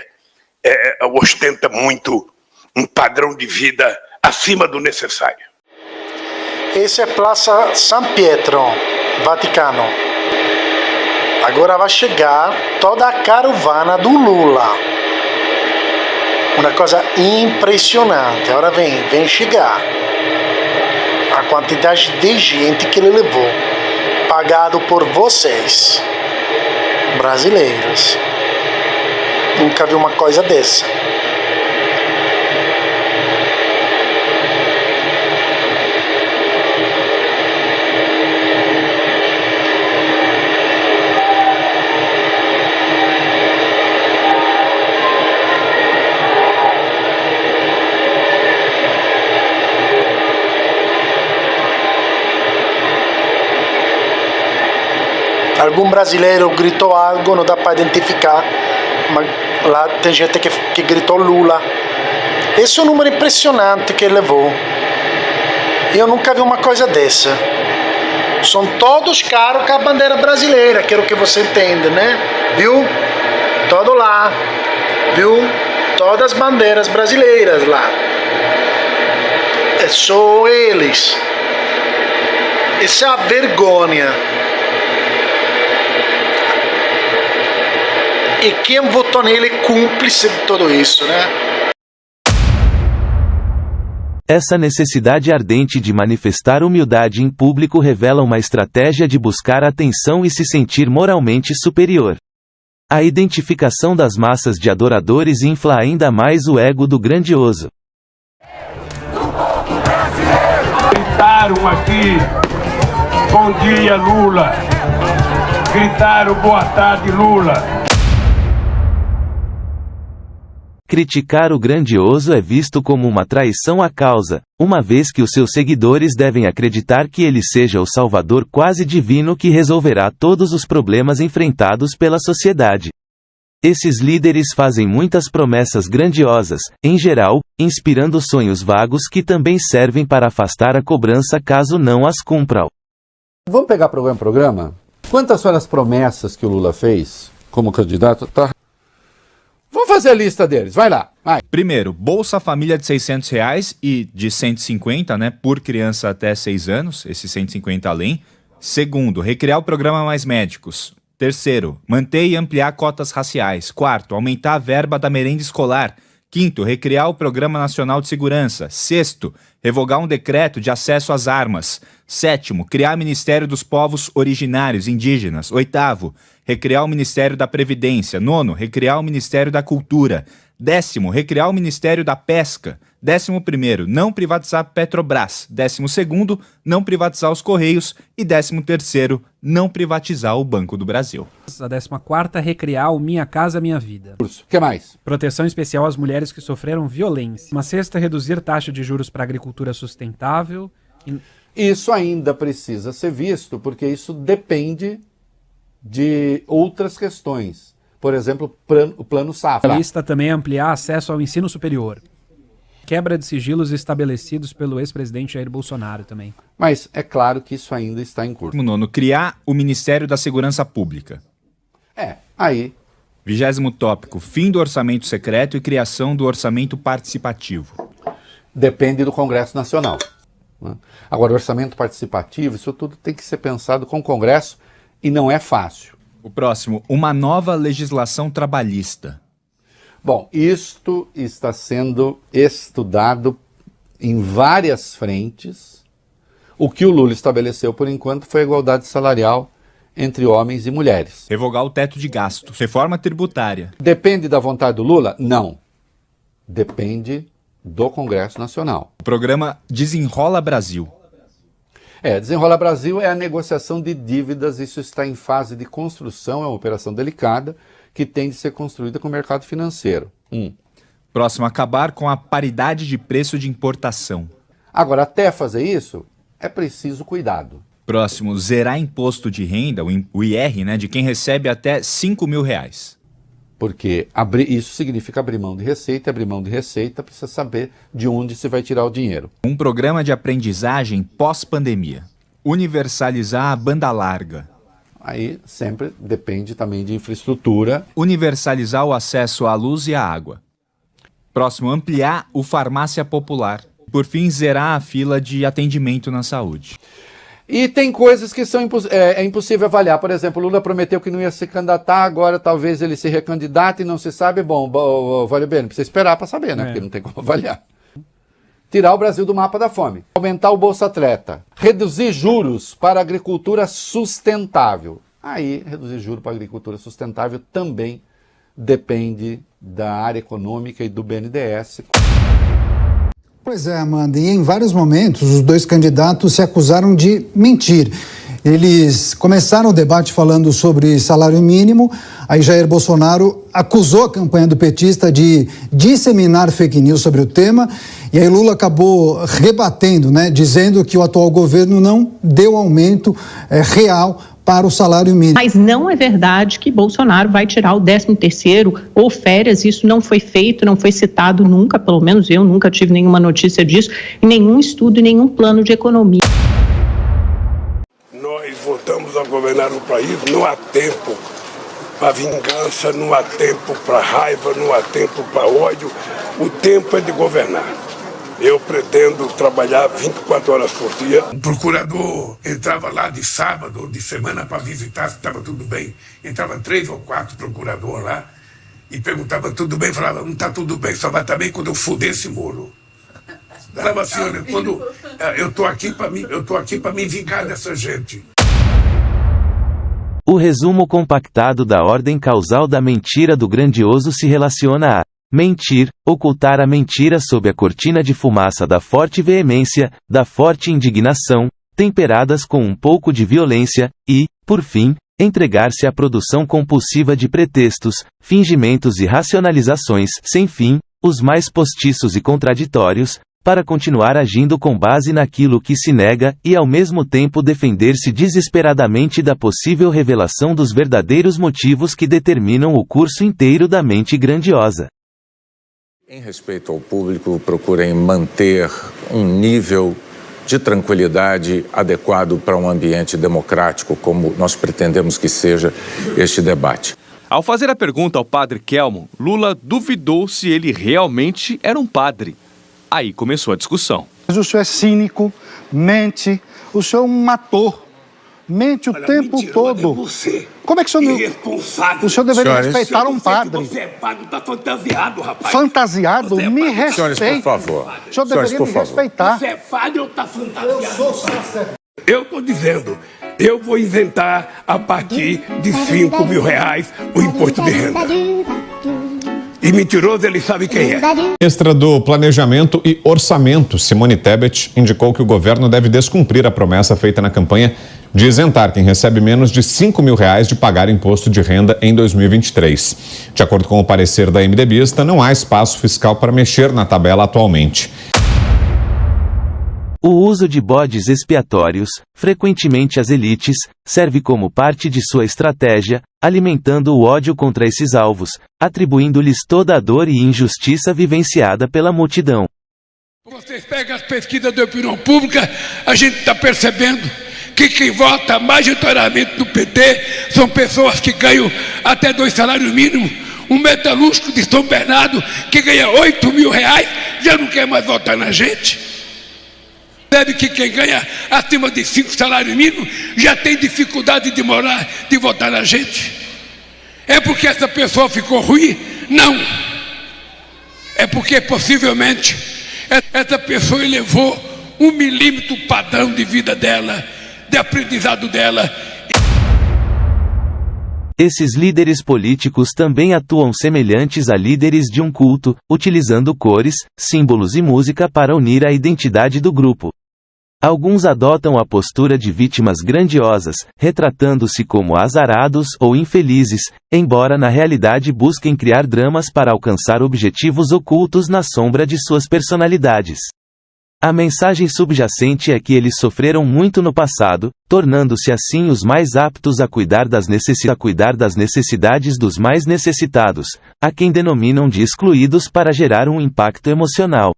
ostenta muito um padrão de vida acima do necessário. Essa é a Praça San Pietro, Vaticano. Agora vai chegar toda a caravana do Lula. Uma coisa impressionante. Agora vem chegar. A quantidade de gente que ele levou. Pagado por vocês, brasileiros. Nunca vi uma coisa dessa. Algum brasileiro gritou algo, não dá para identificar, mas lá tem gente que gritou Lula. Esse é um número impressionante que ele levou. Eu nunca vi uma coisa dessa. São todos caros com a bandeira brasileira, quero que você entenda, né? Viu? Todo lá, viu? Todas as bandeiras brasileiras lá. É só eles. Isso é a vergonha. E quem votou nele é cúmplice de tudo isso, né? Essa necessidade ardente de manifestar humildade em público revela uma estratégia de buscar atenção e se sentir moralmente superior. A identificação das massas de adoradores infla ainda mais o ego do grandioso. Gritaram aqui, bom dia Lula. Gritaram boa tarde Lula. Criticar o grandioso é visto como uma traição à causa, uma vez que os seus seguidores devem acreditar que ele seja o salvador quase divino que resolverá todos os problemas enfrentados pela sociedade. Esses líderes fazem muitas promessas grandiosas, em geral, inspirando sonhos vagos que também servem para afastar a cobrança caso não as cumpram. Vamos pegar programa por programa? Quantas foram as promessas que o Lula fez como candidato? Vamos fazer a lista deles, vai lá. Vai. Primeiro, Bolsa Família de R$600 e de 150, né, por criança até 6 anos, esse 150 além. Segundo, recriar o programa Mais Médicos. Terceiro, manter e ampliar cotas raciais. Quarto, aumentar a verba da merenda escolar. Quinto, recriar o Programa Nacional de Segurança. Sexto, revogar um decreto de acesso às armas. Sétimo, criar Ministério dos Povos Originários Indígenas. Oitavo, recriar o Ministério da Previdência. Nono, recriar o Ministério da Cultura. Décimo, recriar o Ministério da Pesca. 11º, não privatizar Petrobras. 12º, não privatizar os Correios. E 13º, não privatizar o Banco do Brasil. A 14ª, recriar o Minha Casa Minha Vida. O que mais? Proteção especial às mulheres que sofreram violência. Uma sexta, reduzir taxa de juros para agricultura sustentável. Isso ainda precisa ser visto, porque isso depende de outras questões. Por exemplo, o Plano Safra. A lista também é ampliar acesso ao ensino superior. Quebra de sigilos estabelecidos pelo ex-presidente Jair Bolsonaro também. Mas é claro que isso ainda está em curso. Nono, criar o Ministério da Segurança Pública. Aí. 20º tópico, fim do orçamento secreto e criação do orçamento participativo. Depende do Congresso Nacional. Né? Agora, o orçamento participativo, isso tudo tem que ser pensado com o Congresso e não é fácil. O próximo, uma nova legislação trabalhista. Bom, isto está sendo estudado em várias frentes. O que o Lula estabeleceu, por enquanto, foi a igualdade salarial entre homens e mulheres. Revogar o teto de gastos. Reforma tributária. Depende da vontade do Lula? Não. Depende do Congresso Nacional. O programa Desenrola Brasil. Desenrola Brasil é a negociação de dívidas. Isso está em fase de construção, é uma operação delicada, que tem de ser construída com o mercado financeiro. Próximo, acabar com a paridade de preço de importação. Agora, até fazer isso, é preciso cuidado. Próximo, zerar imposto de renda, o IR, né, de quem recebe até R$5.000. Porque isso significa abrir mão de receita, abrir mão de receita, precisa saber de onde se vai tirar o dinheiro. Um programa de aprendizagem pós-pandemia. Universalizar a banda larga. Aí sempre depende também de infraestrutura. Universalizar o acesso à luz e à água. Próximo, ampliar o farmácia popular. Por fim, zerar a fila de atendimento na saúde. E tem coisas que são impossível avaliar. Por exemplo, o Lula prometeu que não ia se candidatar, agora talvez ele se recandidate e não se sabe. Bom, vale bem, precisa esperar para saber, né? Porque não tem como avaliar. Tirar o Brasil do mapa da fome. Aumentar o Bolsa Atleta. Reduzir juros para a agricultura sustentável. Aí, reduzir juros para a agricultura sustentável também depende da área econômica e do BNDES. Pois é, Amanda, e em vários momentos os dois candidatos se acusaram de mentir. Eles começaram o debate falando sobre salário mínimo, aí Jair Bolsonaro acusou a campanha do petista de disseminar fake news sobre o tema, e aí Lula acabou rebatendo, né, dizendo que o atual governo não deu aumento real para o salário mínimo. Mas não é verdade que Bolsonaro vai tirar o 13º ou férias, isso não foi feito, não foi citado nunca, pelo menos eu nunca tive nenhuma notícia disso, em nenhum estudo e nenhum plano de economia. Nós governaram o país, não há tempo para vingança, não há tempo para raiva, não há tempo para ódio. O tempo é de governar. Eu pretendo trabalhar 24 horas por dia. O procurador entrava lá de sábado ou de semana para visitar se estava tudo bem. Entrava 3 ou 4 procuradores lá e perguntava tudo bem, falava, não está tudo bem, só vai estar bem quando eu fuder esse muro. Falava assim, olha, quando eu estou aqui para me vingar dessa gente. O resumo compactado da ordem causal da mentira do grandioso se relaciona a mentir, ocultar a mentira sob a cortina de fumaça da forte veemência, da forte indignação, temperadas com um pouco de violência, e, por fim, entregar-se à produção compulsiva de pretextos, fingimentos e racionalizações sem fim, os mais postiços e contraditórios, para continuar agindo com base naquilo que se nega e ao mesmo tempo defender-se desesperadamente da possível revelação dos verdadeiros motivos que determinam o curso inteiro da mente grandiosa. Em respeito ao público, procurem manter um nível de tranquilidade adequado para um ambiente democrático, como nós pretendemos que seja este debate. Ao fazer a pergunta ao padre Kelmo, Lula duvidou se ele realmente era um padre. Aí começou a discussão. Mas o senhor é cínico, mente, o senhor é um ator, mente o tempo todo. Você. Como é que o senhor... Irresponsável. O senhor deveria respeitar um padre. Você é padre, tá fantasiado, rapaz. Fantasiado? Me respeite. Senhores, por favor. O senhor deveria me respeitar. Você é padre ou tá fantasiado? Eu sou sacerdote. Eu estou dizendo, eu vou isentar a partir de R$5.000 o imposto de renda. E mentiroso ele sabe quem é. Ministra do Planejamento e Orçamento, Simone Tebet, indicou que o governo deve descumprir a promessa feita na campanha de isentar quem recebe menos de R$5.000 de pagar imposto de renda em 2023. De acordo com o parecer da MDBista, não há espaço fiscal para mexer na tabela atualmente. O uso de bodes expiatórios, frequentemente às elites, serve como parte de sua estratégia, alimentando o ódio contra esses alvos, atribuindo-lhes toda a dor e injustiça vivenciada pela multidão. Vocês pegam as pesquisas da opinião pública, a gente está percebendo que quem vota majoritariamente no PT são pessoas que ganham até 2 salários mínimos. Um metalúrgico de São Bernardo que ganha R$8.000 já não quer mais votar na gente. Deve que quem ganha acima de 5 salários mínimos já tem dificuldade de votar na gente. É porque essa pessoa ficou ruim? Não. É porque possivelmente essa pessoa elevou 1 milímetro o padrão de vida dela, de aprendizado dela. Esses líderes políticos também atuam semelhantes a líderes de um culto, utilizando cores, símbolos e música para unir a identidade do grupo. Alguns adotam a postura de vítimas grandiosas, retratando-se como azarados ou infelizes, embora na realidade busquem criar dramas para alcançar objetivos ocultos na sombra de suas personalidades. A mensagem subjacente é que eles sofreram muito no passado, tornando-se assim os mais aptos a cuidar das necessidades dos mais necessitados, a quem denominam de excluídos para gerar um impacto emocional.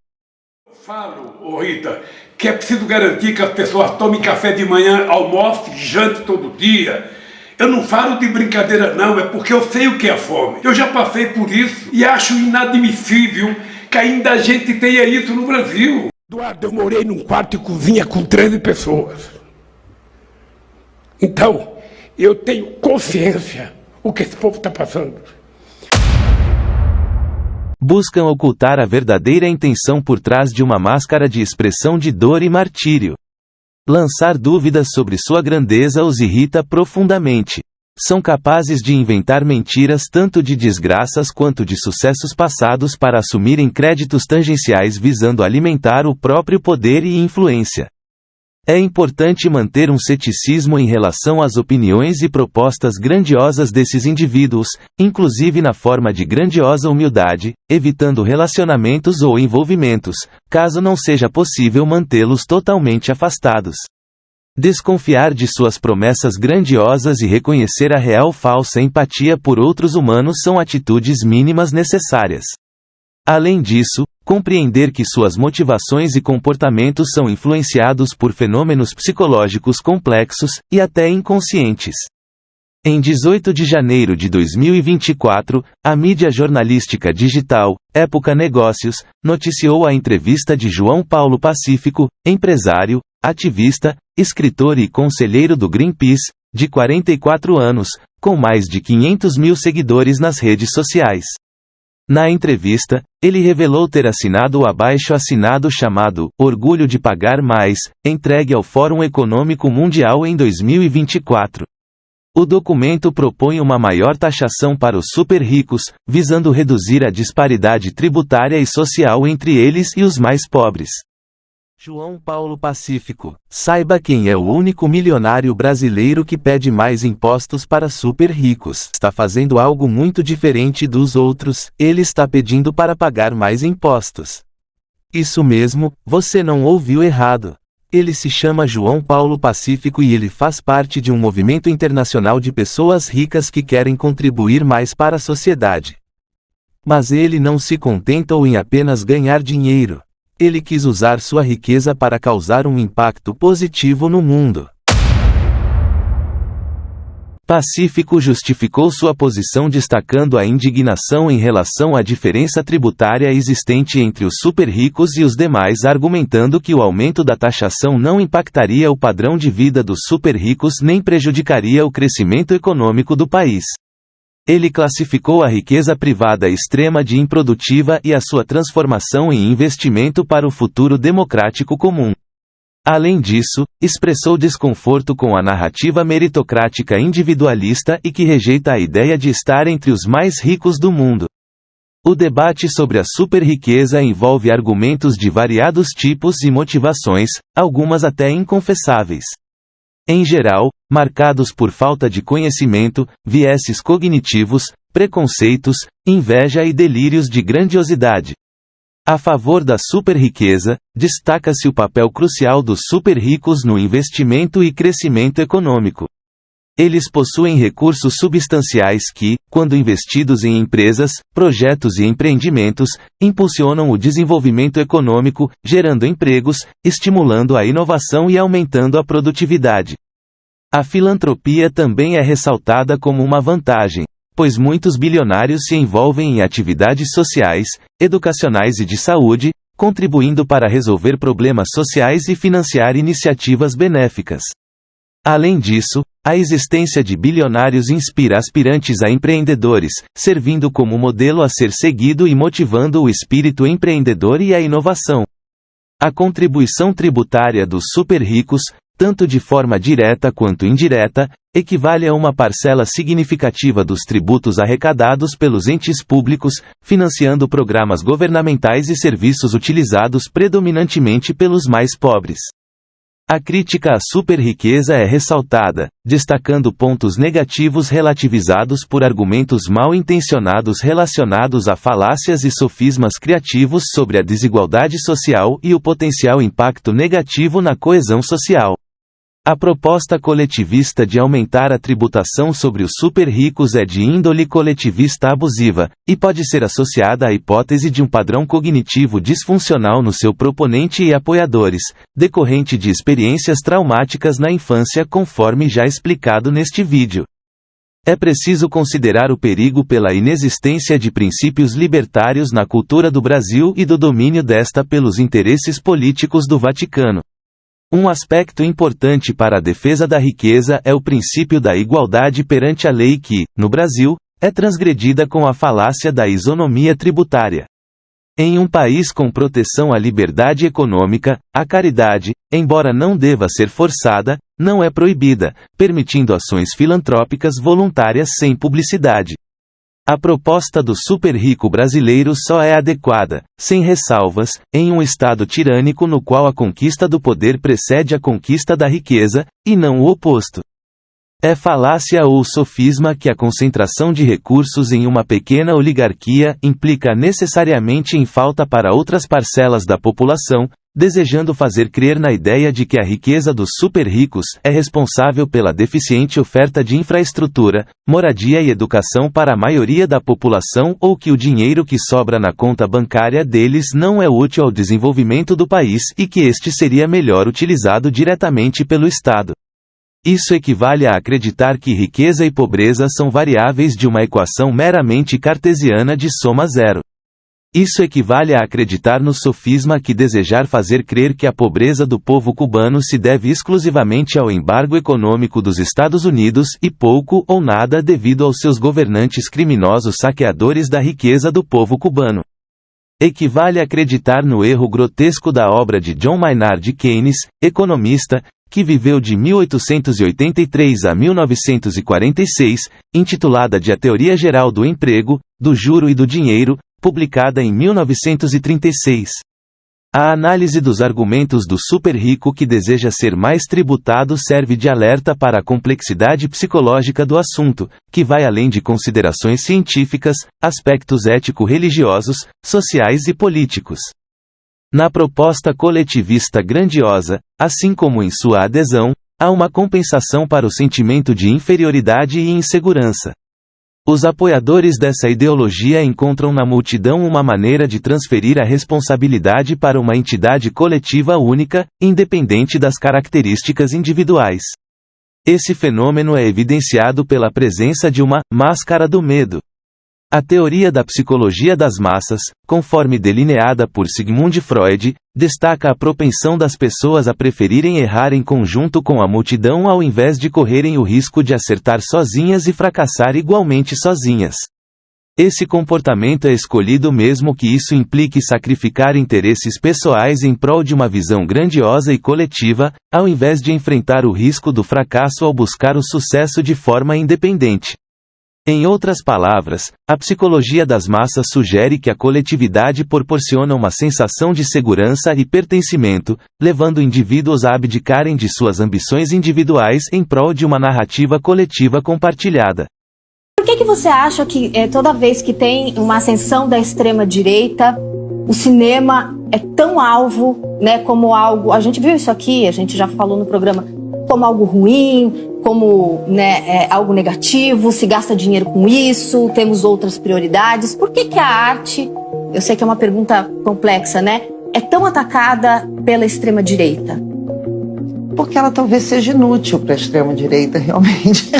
Falo, Rita, que é preciso garantir que as pessoas tomem café de manhã, almoçem, jantem todo dia. Eu não falo de brincadeira não, é porque eu sei o que é fome. Eu já passei por isso e acho inadmissível que ainda a gente tenha isso no Brasil. Eduardo, eu morei num quarto e cozinha com 13 pessoas. Então, eu tenho consciência o que esse povo está passando. Buscam ocultar a verdadeira intenção por trás de uma máscara de expressão de dor e martírio. Lançar dúvidas sobre sua grandeza os irrita profundamente. São capazes de inventar mentiras tanto de desgraças quanto de sucessos passados para assumirem créditos tangenciais visando alimentar o próprio poder e influência. É importante manter um ceticismo em relação às opiniões e propostas grandiosas desses indivíduos, inclusive na forma de grandiosa humildade, evitando relacionamentos ou envolvimentos, caso não seja possível mantê-los totalmente afastados. Desconfiar de suas promessas grandiosas e reconhecer a real falsa empatia por outros humanos são atitudes mínimas necessárias. Além disso, compreender que suas motivações e comportamentos são influenciados por fenômenos psicológicos complexos e até inconscientes. Em 18 de janeiro de 2024, a mídia jornalística digital, Época Negócios, noticiou a entrevista de João Paulo Pacífico, empresário, ativista, escritor e conselheiro do Greenpeace, de 44 anos, com mais de 500 mil seguidores nas redes sociais. Na entrevista, ele revelou ter assinado o abaixo-assinado chamado Orgulho de Pagar Mais, entregue ao Fórum Econômico Mundial em 2024. O documento propõe uma maior taxação para os super ricos, visando reduzir a disparidade tributária e social entre eles e os mais pobres. João Paulo Pacífico, saiba quem é o único milionário brasileiro que pede mais impostos para super ricos. Está fazendo algo muito diferente dos outros, ele está pedindo para pagar mais impostos. Isso mesmo, você não ouviu errado. Ele se chama João Paulo Pacífico e ele faz parte de um movimento internacional de pessoas ricas que querem contribuir mais para a sociedade. Mas ele não se contentou em apenas ganhar dinheiro. Ele quis usar sua riqueza para causar um impacto positivo no mundo. Pacífico justificou sua posição destacando a indignação em relação à diferença tributária existente entre os super ricos e os demais, argumentando que o aumento da taxação não impactaria o padrão de vida dos super ricos nem prejudicaria o crescimento econômico do país. Ele classificou a riqueza privada extrema de improdutiva e a sua transformação em investimento para o futuro democrático comum. Além disso, expressou desconforto com a narrativa meritocrática individualista e que rejeita a ideia de estar entre os mais ricos do mundo. O debate sobre a superriqueza envolve argumentos de variados tipos e motivações, algumas até inconfessáveis. Em geral, marcados por falta de conhecimento, vieses cognitivos, preconceitos, inveja e delírios de grandiosidade. A favor da superriqueza, destaca-se o papel crucial dos super-ricos no investimento e crescimento econômico. Eles possuem recursos substanciais que, quando investidos em empresas, projetos e empreendimentos, impulsionam o desenvolvimento econômico, gerando empregos, estimulando a inovação e aumentando a produtividade. A filantropia também é ressaltada como uma vantagem, pois muitos bilionários se envolvem em atividades sociais, educacionais e de saúde, contribuindo para resolver problemas sociais e financiar iniciativas benéficas. Além disso, a existência de bilionários inspira aspirantes a empreendedores, servindo como modelo a ser seguido e motivando o espírito empreendedor e a inovação. A contribuição tributária dos super-ricos, tanto de forma direta quanto indireta, equivale a uma parcela significativa dos tributos arrecadados pelos entes públicos, financiando programas governamentais e serviços utilizados predominantemente pelos mais pobres. A crítica à superriqueza é ressaltada, destacando pontos negativos relativizados por argumentos mal intencionados relacionados a falácias e sofismas criativos sobre a desigualdade social e o potencial impacto negativo na coesão social. A proposta coletivista de aumentar a tributação sobre os super-ricos é de índole coletivista abusiva, e pode ser associada à hipótese de um padrão cognitivo disfuncional no seu proponente e apoiadores, decorrente de experiências traumáticas na infância, conforme já explicado neste vídeo. É preciso considerar o perigo pela inexistência de princípios libertários na cultura do Brasil e do domínio desta pelos interesses políticos do Vaticano. Um aspecto importante para a defesa da riqueza é o princípio da igualdade perante a lei que, no Brasil, é transgredida com a falácia da isonomia tributária. Em um país com proteção à liberdade econômica, a caridade, embora não deva ser forçada, não é proibida, permitindo ações filantrópicas voluntárias sem publicidade. A proposta do super-rico brasileiro só é adequada, sem ressalvas, em um Estado tirânico no qual a conquista do poder precede a conquista da riqueza, e não o oposto. É falácia ou sofisma que a concentração de recursos em uma pequena oligarquia implica necessariamente em falta para outras parcelas da população, desejando fazer crer na ideia de que a riqueza dos super-ricos é responsável pela deficiente oferta de infraestrutura, moradia e educação para a maioria da população ou que o dinheiro que sobra na conta bancária deles não é útil ao desenvolvimento do país e que este seria melhor utilizado diretamente pelo Estado. Isso equivale a acreditar que riqueza e pobreza são variáveis de uma equação meramente cartesiana de soma zero. Isso equivale a acreditar no sofisma que desejar fazer crer que a pobreza do povo cubano se deve exclusivamente ao embargo econômico dos Estados Unidos e pouco ou nada devido aos seus governantes criminosos saqueadores da riqueza do povo cubano. Equivale a acreditar no erro grotesco da obra de John Maynard Keynes, economista, que viveu de 1883 a 1946, intitulada de A Teoria Geral do Emprego, do Juro e do Dinheiro, publicada em 1936. A análise dos argumentos do super-rico que deseja ser mais tributado serve de alerta para a complexidade psicológica do assunto, que vai além de considerações científicas, aspectos ético-religiosos, sociais e políticos. Na proposta coletivista grandiosa, assim como em sua adesão, há uma compensação para o sentimento de inferioridade e insegurança. Os apoiadores dessa ideologia encontram na multidão uma maneira de transferir a responsabilidade para uma entidade coletiva única, independente das características individuais. Esse fenômeno é evidenciado pela presença de uma máscara do medo. A teoria da psicologia das massas, conforme delineada por Sigmund Freud, destaca a propensão das pessoas a preferirem errar em conjunto com a multidão ao invés de correrem o risco de acertar sozinhas e fracassar igualmente sozinhas. Esse comportamento é escolhido mesmo que isso implique sacrificar interesses pessoais em prol de uma visão grandiosa e coletiva, ao invés de enfrentar o risco do fracasso ao buscar o sucesso de forma independente. Em outras palavras, a psicologia das massas sugere que a coletividade proporciona uma sensação de segurança e pertencimento, levando indivíduos a abdicarem de suas ambições individuais em prol de uma narrativa coletiva compartilhada. Por que você acha que toda vez que tem uma ascensão da extrema-direita, o cinema é tão alvo, né, como algo... A gente viu isso aqui, a gente já falou no programa, como algo ruim, como, né, algo negativo, se gasta dinheiro com isso, temos outras prioridades. Por que a arte, eu sei que é uma pergunta complexa, né, é tão atacada pela extrema-direita? Porque ela talvez seja inútil para a extrema-direita, realmente.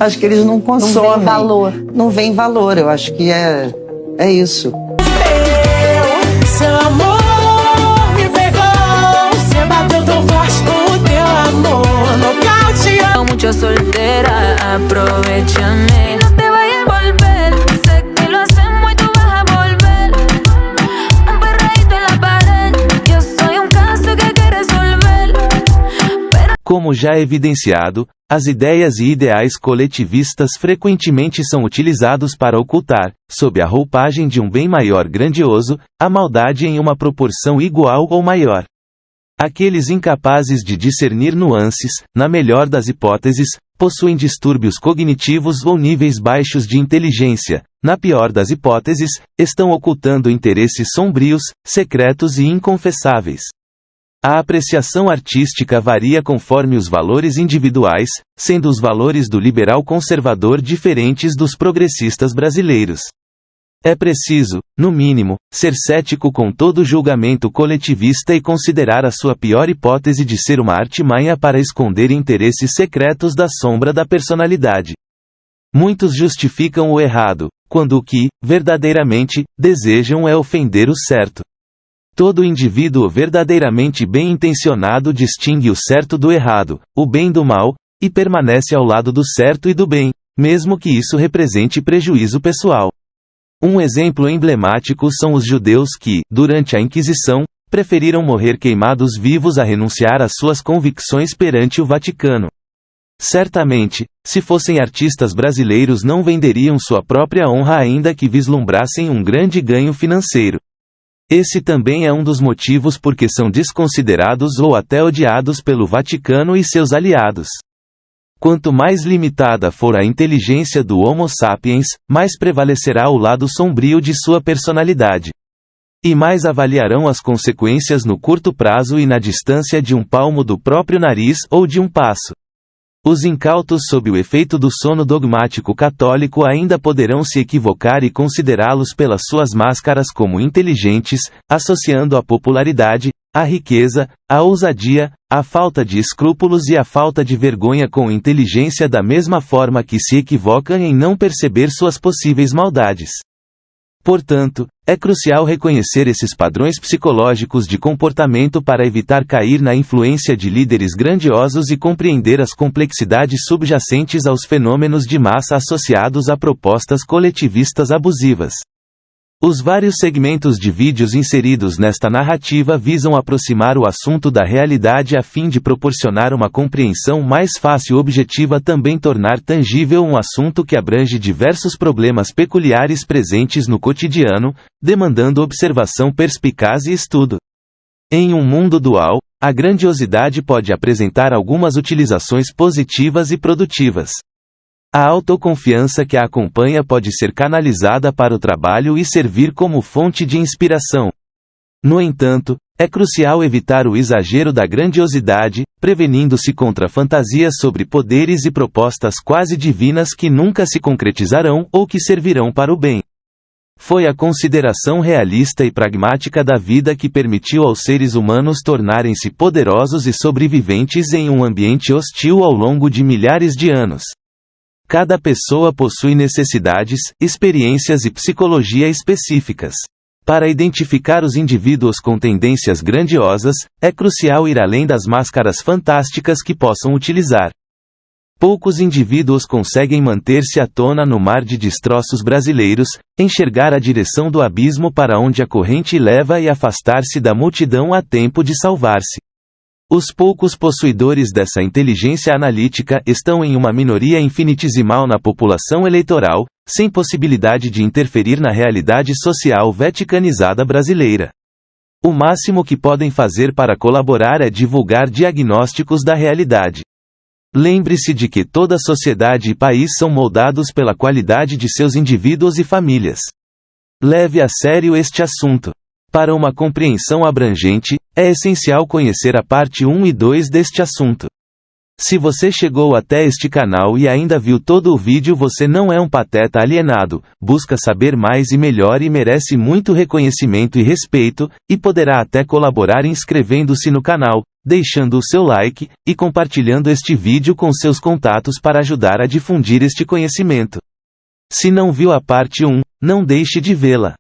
Acho que eles não consomem. Não vem valor. Não vem valor, eu acho que é isso. Seu amor me pegou, você bateu tão forte com o teu amor, nocauteou. Mucho soltera, aprovechame. No te vayas a volver, sé que lo hacemos y tú vas a volver. Un perreíto en la pared, yo soy un caso que hay que resolver. Como já evidenciado, as ideias e ideais coletivistas frequentemente são utilizados para ocultar, sob a roupagem de um bem maior grandioso, a maldade em uma proporção igual ou maior. Aqueles incapazes de discernir nuances, na melhor das hipóteses, possuem distúrbios cognitivos ou níveis baixos de inteligência, na pior das hipóteses, estão ocultando interesses sombrios, secretos e inconfessáveis. A apreciação artística varia conforme os valores individuais, sendo os valores do liberal conservador diferentes dos progressistas brasileiros. É preciso, no mínimo, ser cético com todo julgamento coletivista e considerar a sua pior hipótese de ser uma artimanha para esconder interesses secretos da sombra da personalidade. Muitos justificam o errado, quando o que, verdadeiramente, desejam é ofender o certo. Todo indivíduo verdadeiramente bem-intencionado distingue o certo do errado, o bem do mal, e permanece ao lado do certo e do bem, mesmo que isso represente prejuízo pessoal. Um exemplo emblemático são os judeus que, durante a Inquisição, preferiram morrer queimados vivos a renunciar às suas convicções perante o Vaticano. Certamente, se fossem artistas brasileiros não venderiam sua própria honra ainda que vislumbrassem um grande ganho financeiro. Esse também é um dos motivos por que são desconsiderados ou até odiados pelo Vaticano e seus aliados. Quanto mais limitada for a inteligência do Homo sapiens, mais prevalecerá o lado sombrio de sua personalidade. E mais avaliarão as consequências no curto prazo e na distância de um palmo do próprio nariz ou de um passo. Os incautos sob o efeito do sono dogmático católico ainda poderão se equivocar e considerá-los pelas suas máscaras como inteligentes, associando a popularidade, a riqueza, a ousadia, a falta de escrúpulos e a falta de vergonha com inteligência da mesma forma que se equivocam em não perceber suas possíveis maldades. Portanto, é crucial reconhecer esses padrões psicológicos de comportamento para evitar cair na influência de líderes grandiosos e compreender as complexidades subjacentes aos fenômenos de massa associados a propostas coletivistas abusivas. Os vários segmentos de vídeos inseridos nesta narrativa visam aproximar o assunto da realidade a fim de proporcionar uma compreensão mais fácil e objetiva, também tornar tangível um assunto que abrange diversos problemas peculiares presentes no cotidiano, demandando observação perspicaz e estudo. Em um mundo dual, a grandiosidade pode apresentar algumas utilizações positivas e produtivas. A autoconfiança que a acompanha pode ser canalizada para o trabalho e servir como fonte de inspiração. No entanto, é crucial evitar o exagero da grandiosidade, prevenindo-se contra fantasias sobre poderes e propostas quase divinas que nunca se concretizarão ou que servirão para o bem. Foi a consideração realista e pragmática da vida que permitiu aos seres humanos tornarem-se poderosos e sobreviventes em um ambiente hostil ao longo de milhares de anos. Cada pessoa possui necessidades, experiências e psicologia específicas. Para identificar os indivíduos com tendências grandiosas, é crucial ir além das máscaras fantásticas que possam utilizar. Poucos indivíduos conseguem manter-se à tona no mar de destroços brasileiros, enxergar a direção do abismo para onde a corrente leva e afastar-se da multidão a tempo de salvar-se. Os poucos possuidores dessa inteligência analítica estão em uma minoria infinitesimal na população eleitoral, sem possibilidade de interferir na realidade social vaticanizada brasileira. O máximo que podem fazer para colaborar é divulgar diagnósticos da realidade. Lembre-se de que toda sociedade e país são moldados pela qualidade de seus indivíduos e famílias. Leve a sério este assunto. Para uma compreensão abrangente, é essencial conhecer a parte 1 e 2 deste assunto. Se você chegou até este canal e ainda viu todo o vídeo, você não é um pateta alienado, busca saber mais e melhor e merece muito reconhecimento e respeito, e poderá até colaborar inscrevendo-se no canal, deixando o seu like, e compartilhando este vídeo com seus contatos para ajudar a difundir este conhecimento. Se não viu a parte 1, não deixe de vê-la.